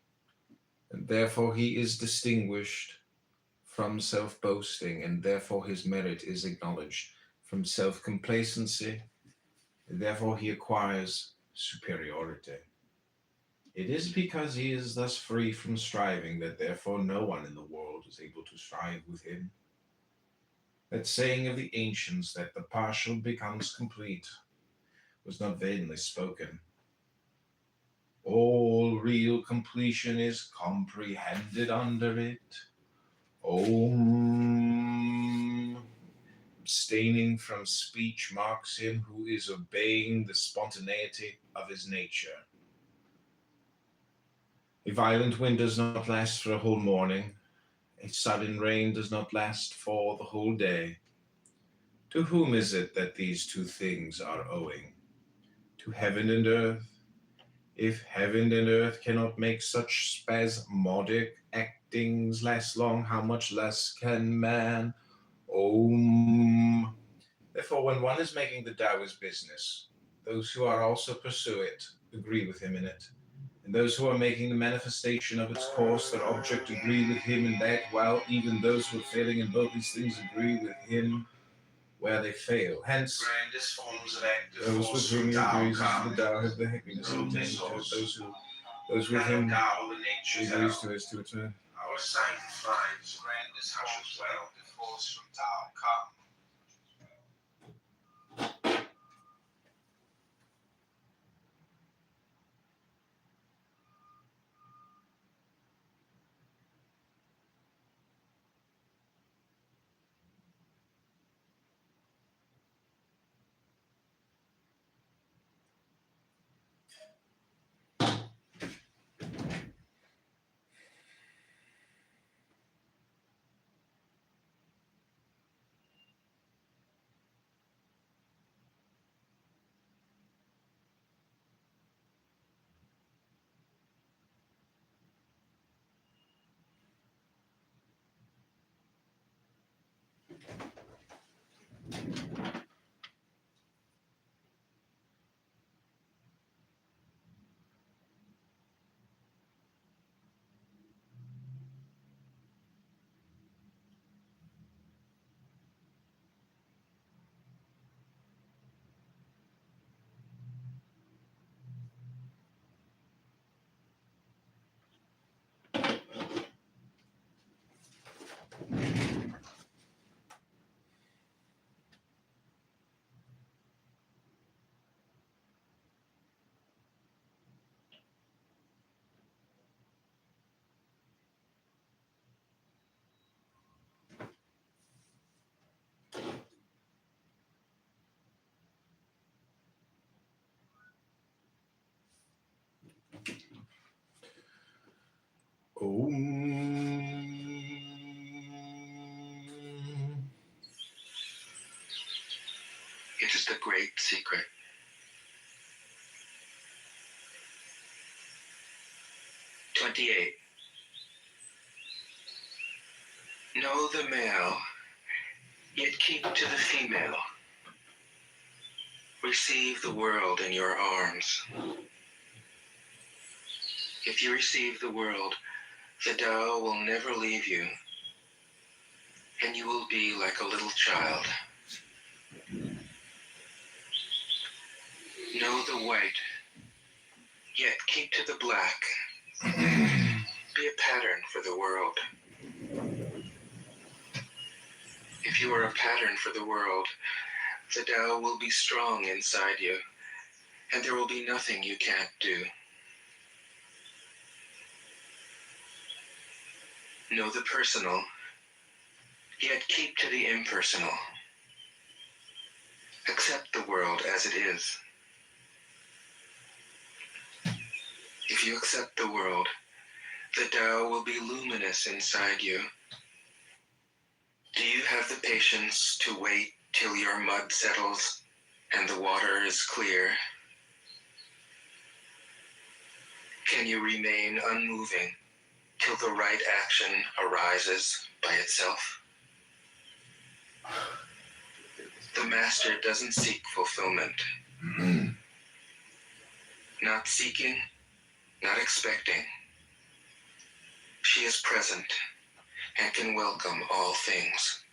and therefore he is distinguished, from self-boasting, and therefore his merit is acknowledged, from self-complacency, and therefore he acquires superiority. It is because he is thus free from striving that therefore no one in the world is able to strive with him. That saying of the ancients that the partial becomes complete was not vainly spoken. All real completion is comprehended under it. Om. Abstaining from speech marks him who is obeying the spontaneity of his nature. A violent wind does not last for a whole morning. A sudden rain does not last for the whole day. To whom is it that these two things are owing? To heaven and earth. If heaven and earth cannot make such spasmodic actings last long, how much less can man? Om. Therefore, when one is making the Taoist business, those who are also pursue it agree with him in it. And those who are making the manifestation of its course their object agree with him in that, while even those who are failing in both these things agree with him where they fail. Hence, Grandest forms of active those with force whom from he Tao agrees as come. to the Tao have the happiness of Illuminous attaining to it. source. Those with Kind of him Tao the he nature's agrees hell. to is to return. Our sight finds grandest forms of active force from Tao come. Om. It is the great secret. "28. Know the male, yet keep to the female. Receive the world in your arms. If you receive the world, the Tao will never leave you, and you will be like a little child. Know the white, yet keep to the black. Be a pattern for the world. If you are a pattern for the world, the Tao will be strong inside you, and there will be nothing you can't do. Know the personal, yet keep to the impersonal. Accept the world as it is. If you accept the world, the Tao will be luminous inside you. Do you have the patience to wait till your mud settles and the water is clear? Can you remain unmoving till the right action arises by itself? The master doesn't seek fulfillment. Not seeking, not expecting. She is present and can welcome all things.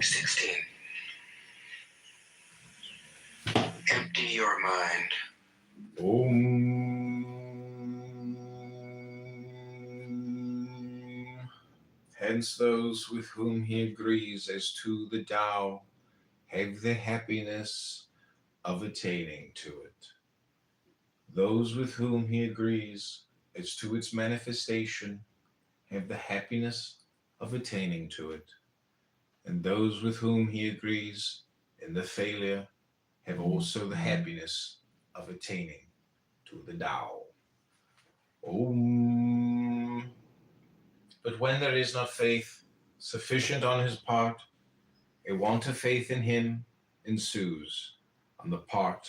16. Empty your mind. Om. Hence, those with whom he agrees as to the Tao have the happiness of attaining to it. Those with whom he agrees as to its manifestation have the happiness of attaining to it, and those with whom he agrees in the failure have also the happiness of attaining to the Tao. Om. But when there is not faith sufficient on his part, a want of faith in him ensues on the part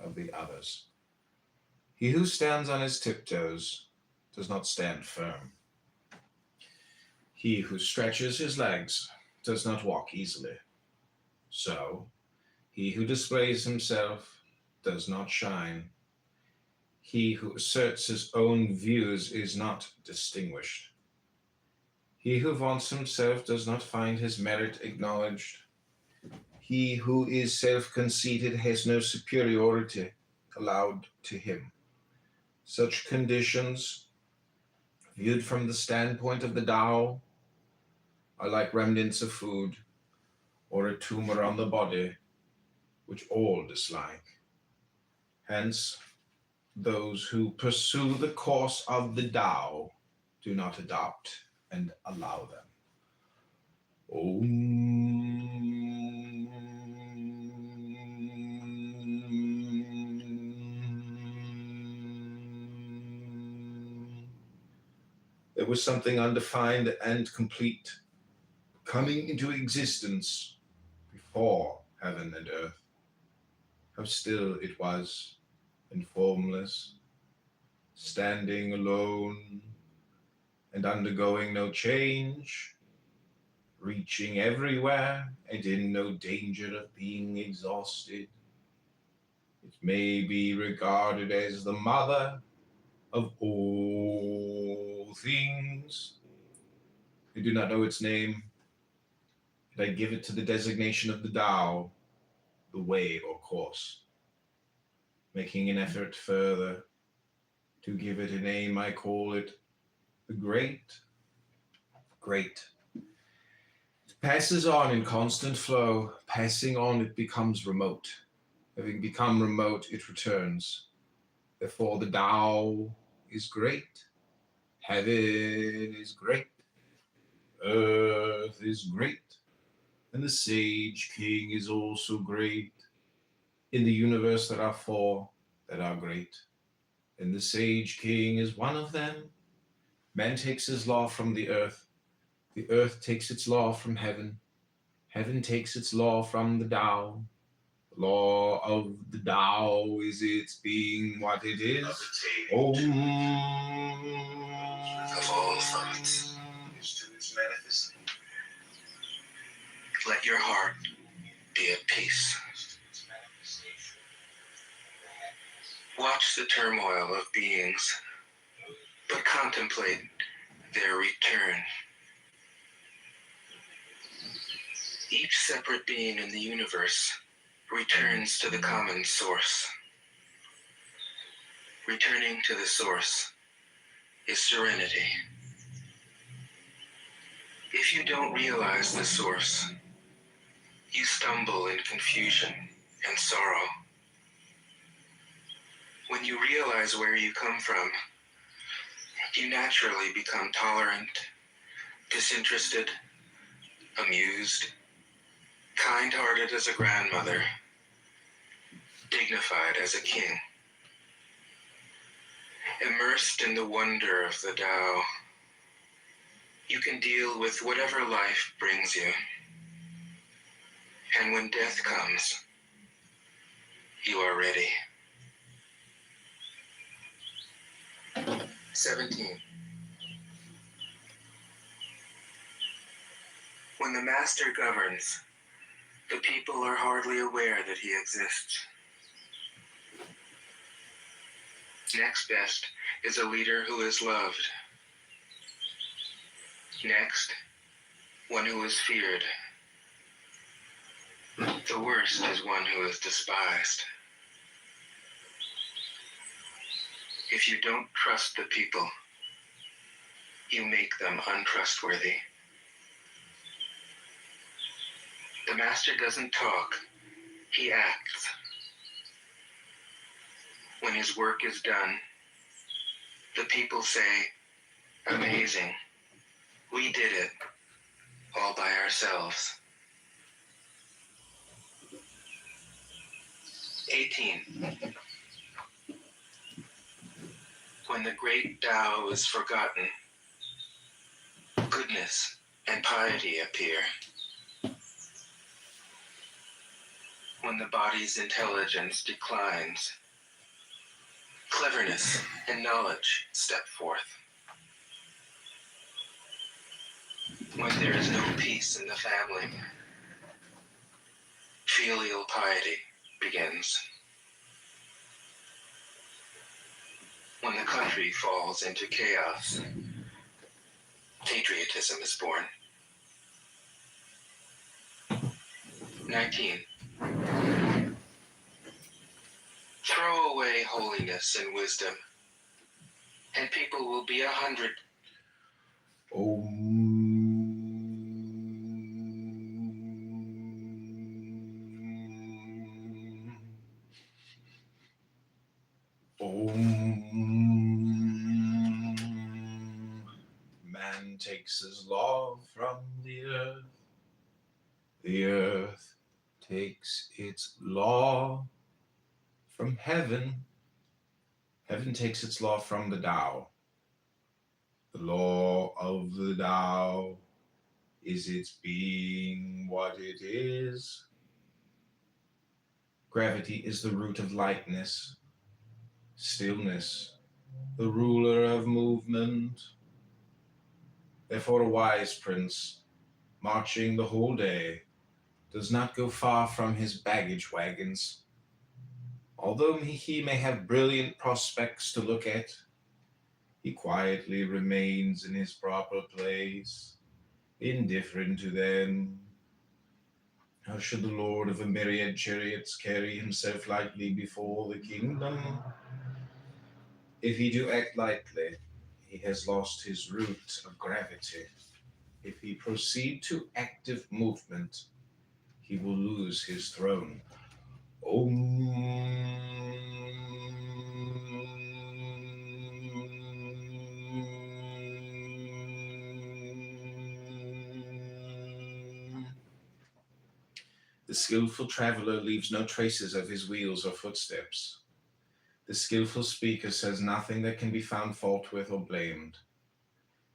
of the others. He who stands on his tiptoes does not stand firm. He who stretches his legs does not walk easily. So, he who displays himself does not shine. He who asserts his own views is not distinguished. He who vaunts himself does not find his merit acknowledged. He who is self-conceited has no superiority allowed to him. Such conditions, viewed from the standpoint of the Tao, are like remnants of food or a tumor on the body, which all dislike. Hence, those who pursue the course of the Tao do not adopt and allow them. There was something undefined and complete coming into existence before heaven and earth. How still it was and formless, standing alone and undergoing no change, reaching everywhere and in no danger of being exhausted. It may be regarded as the mother of all things. I do not know its name, and I give it to the designation of the Tao, the way or course. Making an effort further to give it a name, I call it the Great. Great. It passes on in constant flow. Passing on, it becomes remote. Having become remote, it returns. Therefore, the Tao is great. Heaven is great. Earth is great. And the Sage King is also great. In the universe, there are four that are great. And the Sage King is one of them. Man takes his law from the earth takes its law from heaven. Heaven takes its law from the Tao. The law of the Tao is its being what it is. Om. Of all thoughts, let your heart be at peace. Watch the turmoil of beings, but contemplate their return. Each separate being in the universe returns to the common source. Returning to the source is serenity. If you don't realize the source, you stumble in confusion and sorrow. When you realize where you come from, you naturally become tolerant, disinterested, amused, kind-hearted as a grandmother, dignified as a king. Immersed in the wonder of the Tao, you can deal with whatever life brings you. And when death comes, you are ready. 17. When the master governs, the people are hardly aware that he exists. Next best is a leader who is loved. Next, one who is feared. The worst is one who is despised. If you don't trust the people, you make them untrustworthy. The master doesn't talk, he acts. When his work is done, the people say, "Amazing. We did it all by ourselves." 18. When the great Tao is forgotten, goodness and piety appear. When the body's intelligence declines, cleverness and knowledge step forth. When there is no peace in the family, filial piety begins. When the country falls into chaos, patriotism is born. 19. Throw away holiness and wisdom, and people will be 100. Man takes his law from the earth takes its law from heaven. Heaven takes its law from the Tao. The law of the Tao is its being what it is. Gravity is the root of lightness, stillness, the ruler of movement. Therefore a wise prince, marching the whole day, does not go far from his baggage wagons. Although he may have brilliant prospects to look at, he quietly remains in his proper place, indifferent to them. How should the lord of a myriad chariots carry himself lightly before the kingdom? If he do act lightly, he has lost his root of gravity. If he proceed to active movement, he will lose his throne. The skillful traveler leaves no traces of his wheels or footsteps. The skillful speaker says nothing that can be found fault with or blamed.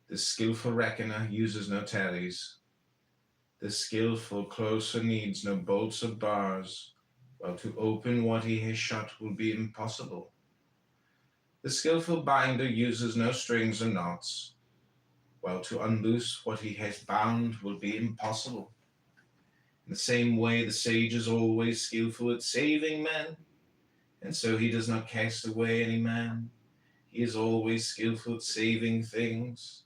The skillful reckoner uses no tallies. The skillful closer needs no bolts or bars, while to open what he has shut will be impossible. The skillful binder uses no strings or knots, while to unloose what he has bound will be impossible. In the same way, the sage is always skillful at saving men, and so he does not cast away any man. He is always skillful at saving things,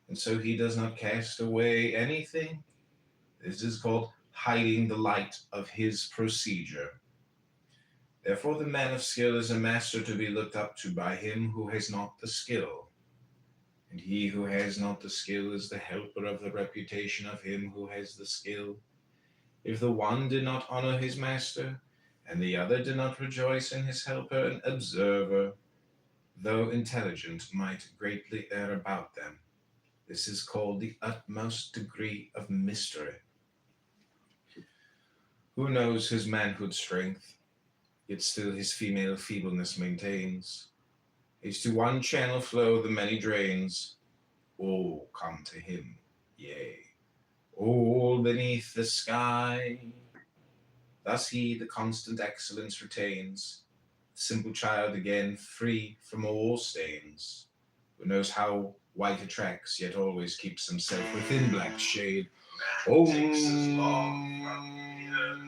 and so he does not cast away anything. This is called hiding the light of his procedure. Therefore, the man of skill is a master to be looked up to by him who has not the skill. And he who has not the skill is the helper of the reputation of him who has the skill. If the one did not honor his master, and the other did not rejoice in his helper, an observer, though intelligent, might greatly err about them. This is called the utmost degree of mystery. Who knows his manhood strength, yet still his female feebleness maintains. As to one channel flow the many drains, all come to him, yea, all beneath the sky. Thus he the constant excellence retains, the simple child again free from all stains, who knows how white attracts, yet always keeps himself within black shade. Man takes his law from the earth.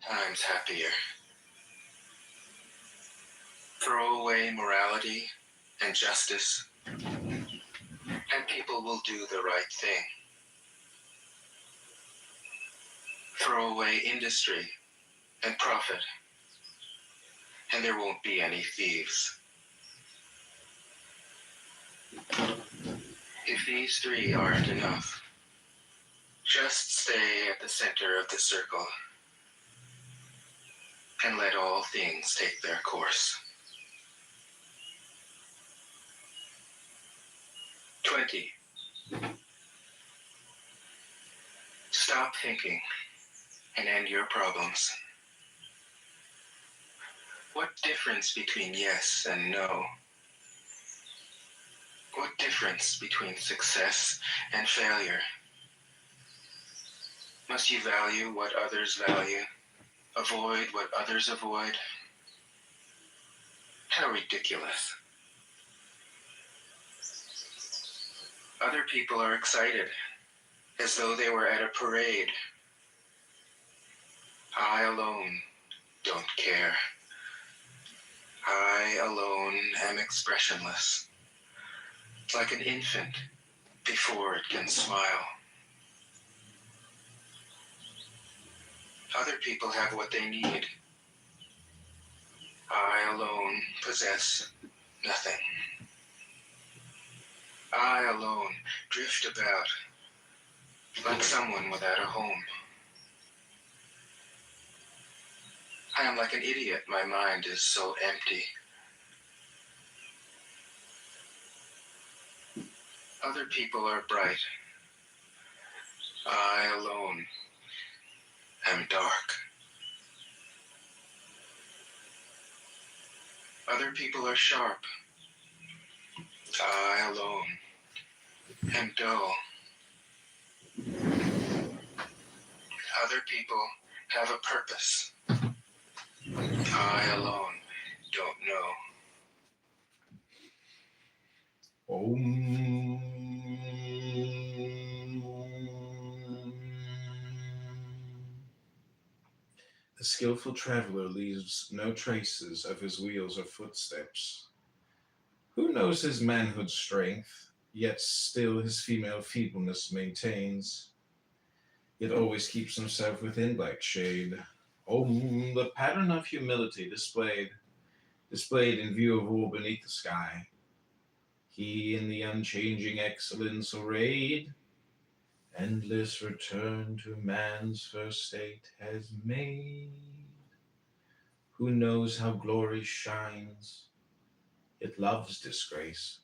Times happier. Throw away morality and justice, and people will do the right thing. Throw away industry, and profit, and there won't be any thieves. If these three aren't enough, just stay at the center of the circle and let all things take their course. 20. Stop thinking and end your problems. What difference between yes and no? What difference between success and failure? Must you value what others value? Avoid what others avoid? How ridiculous. Other people are excited, as though they were at a parade. I alone don't care. I alone am expressionless, like an infant before it can smile. Other people have what they need. I alone possess nothing. I alone drift about like someone without a home. I am like an idiot, my mind is so empty. Other people are bright. I alone am dark. Other people are sharp. I alone am dull. Other people have a purpose. I alone don't know. The skillful traveler leaves no traces of his wheels or footsteps. Who knows his manhood strength, yet still his female feebleness maintains, yet always keeps himself within black shade. The pattern of humility displayed in view of all beneath the sky. He in the unchanging excellence arrayed, endless return to man's first state has made. Who knows how glory shines, yet loves disgrace,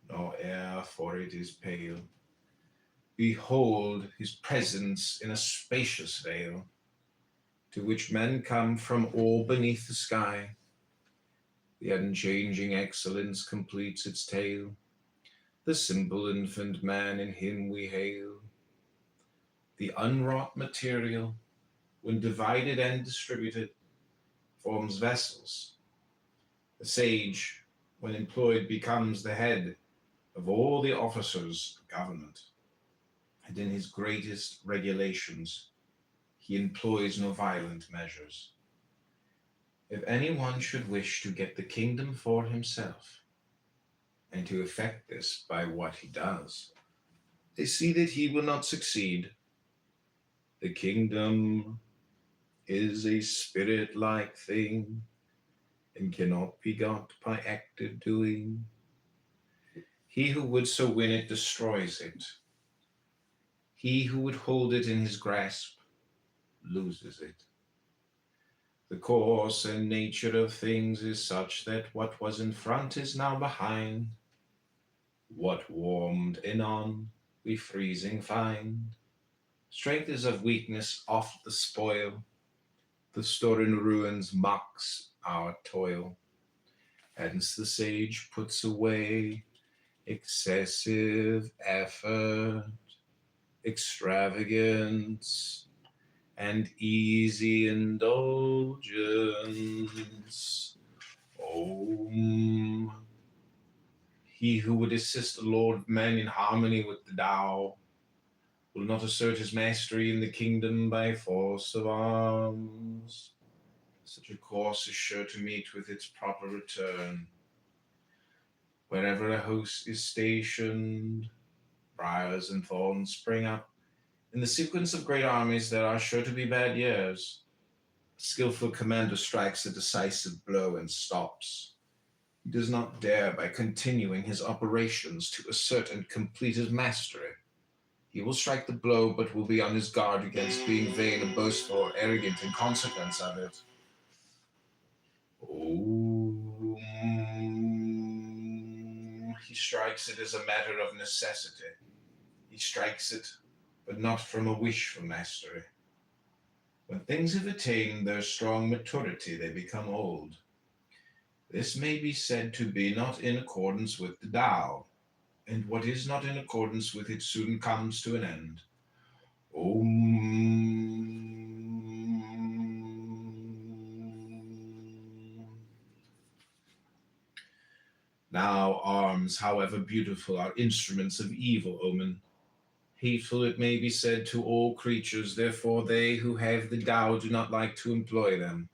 nor e'er for it is pale. Behold his presence in a spacious vale, to which men come from all beneath the sky. The unchanging excellence completes its tale. The simple infant man in him we hail. The unwrought material, when divided and distributed, forms vessels. The sage, when employed, becomes the head of all the officers of government. And in his greatest regulations, he employs no violent measures. If anyone should wish to get the kingdom for himself, and to effect this by what he does, they see that he will not succeed. The kingdom is a spirit-like thing, and cannot be got by active doing. He who would so win it destroys it. He who would hold it in his grasp loses it. The course and nature of things is such that what was in front is now behind. What warmed anon we freezing find. Strength is of weakness oft the spoil. The store in ruins mocks our toil. Hence the sage puts away excessive effort, extravagance, and easy indulgence. Om. He who would assist the Lord of men in harmony with the Tao will not assert his mastery in the kingdom by force of arms. Such a course is sure to meet with its proper return. Wherever a host is stationed, briars and thorns spring up. In the sequence of great armies, there are sure to be bad years. A skillful commander strikes a decisive blow and stops. He does not dare, by continuing his operations, to assert and complete his mastery. He will strike the blow, but will be on his guard against being vain or boastful or arrogant in consequence of it. He strikes it as a matter of necessity. He strikes it, but not from a wish for mastery. When things have attained their strong maturity, they become old. This may be said to be not in accordance with the Tao, and what is not in accordance with it soon comes to an end. Now arms, however beautiful, are instruments of evil omen. Hateful, it may be said, to all creatures, therefore they who have the Tao do not like to employ them.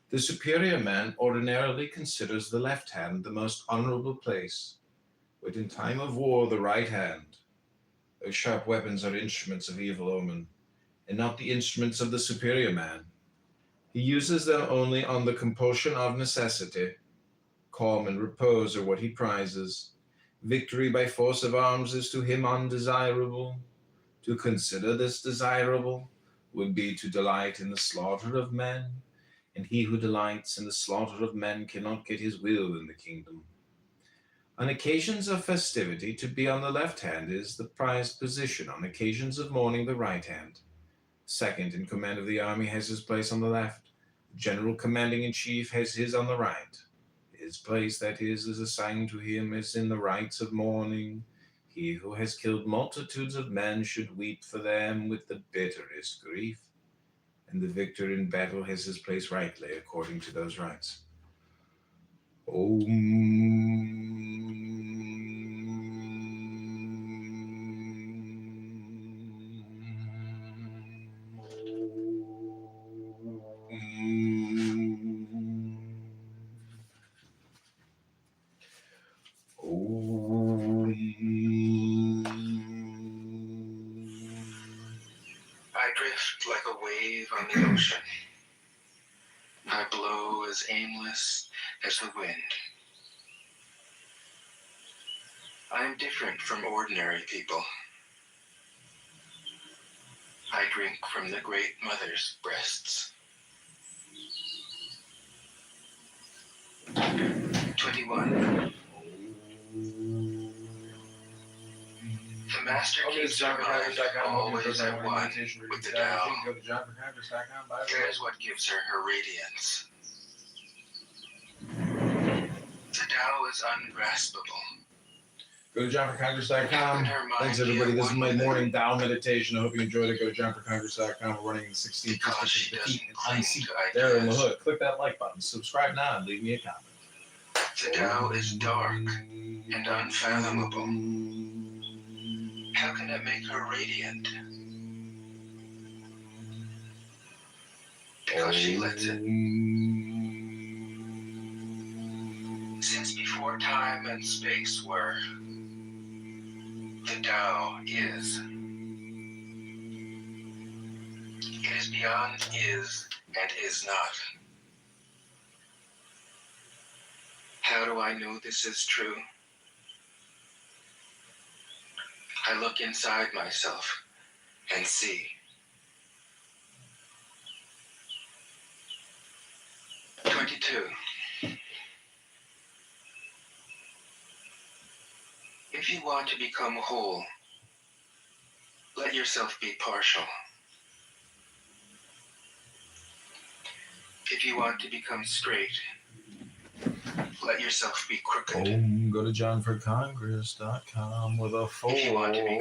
The superior man ordinarily considers the left hand the most honorable place, but in time of war the right hand. Those sharp weapons are instruments of evil omen, and not the instruments of the superior man. He uses them only on the compulsion of necessity. Calm and repose are what he prizes. Victory by force of arms is to him undesirable. To consider this desirable would be to delight in the slaughter of men, and he who delights in the slaughter of men cannot get his will in the kingdom. On occasions of festivity, to be on the left hand is the prized position. On occasions of mourning, the right hand. Second in command of the army has his place on the left. The general commanding in chief has his on the right. His place, that is assigned to him as in the rites of mourning. He who has killed multitudes of men should weep for them with the bitterest grief, and the victor in battle has his place rightly according to those rites. I drift like a wave on the ocean. I blow as aimless as the wind. I am different from ordinary people. I drink from the Great Mother's breasts. 21. The master keeps our mind always at one with the Tao. That is what gives her her radiance. The Tao is ungraspable. Go to johnforcongress.com. Thanks, everybody. This is my morning Tao meditation. I hope you enjoyed it. Go to johnforcongress.com. We're running the 16th district of defeat and unseat there in the hood. Click that like button. Subscribe now and leave me a comment. The Tao is dark and unfathomable. How can it make her radiant? Because she lets it. Since before time and space were, the Tao is. It is beyond is and is not. How do I know this is true? I look inside myself and see. If you want to become whole, let yourself be partial. If you want to become straight, let yourself be crooked. Go to johnforcongress.com with a 4. If you want to become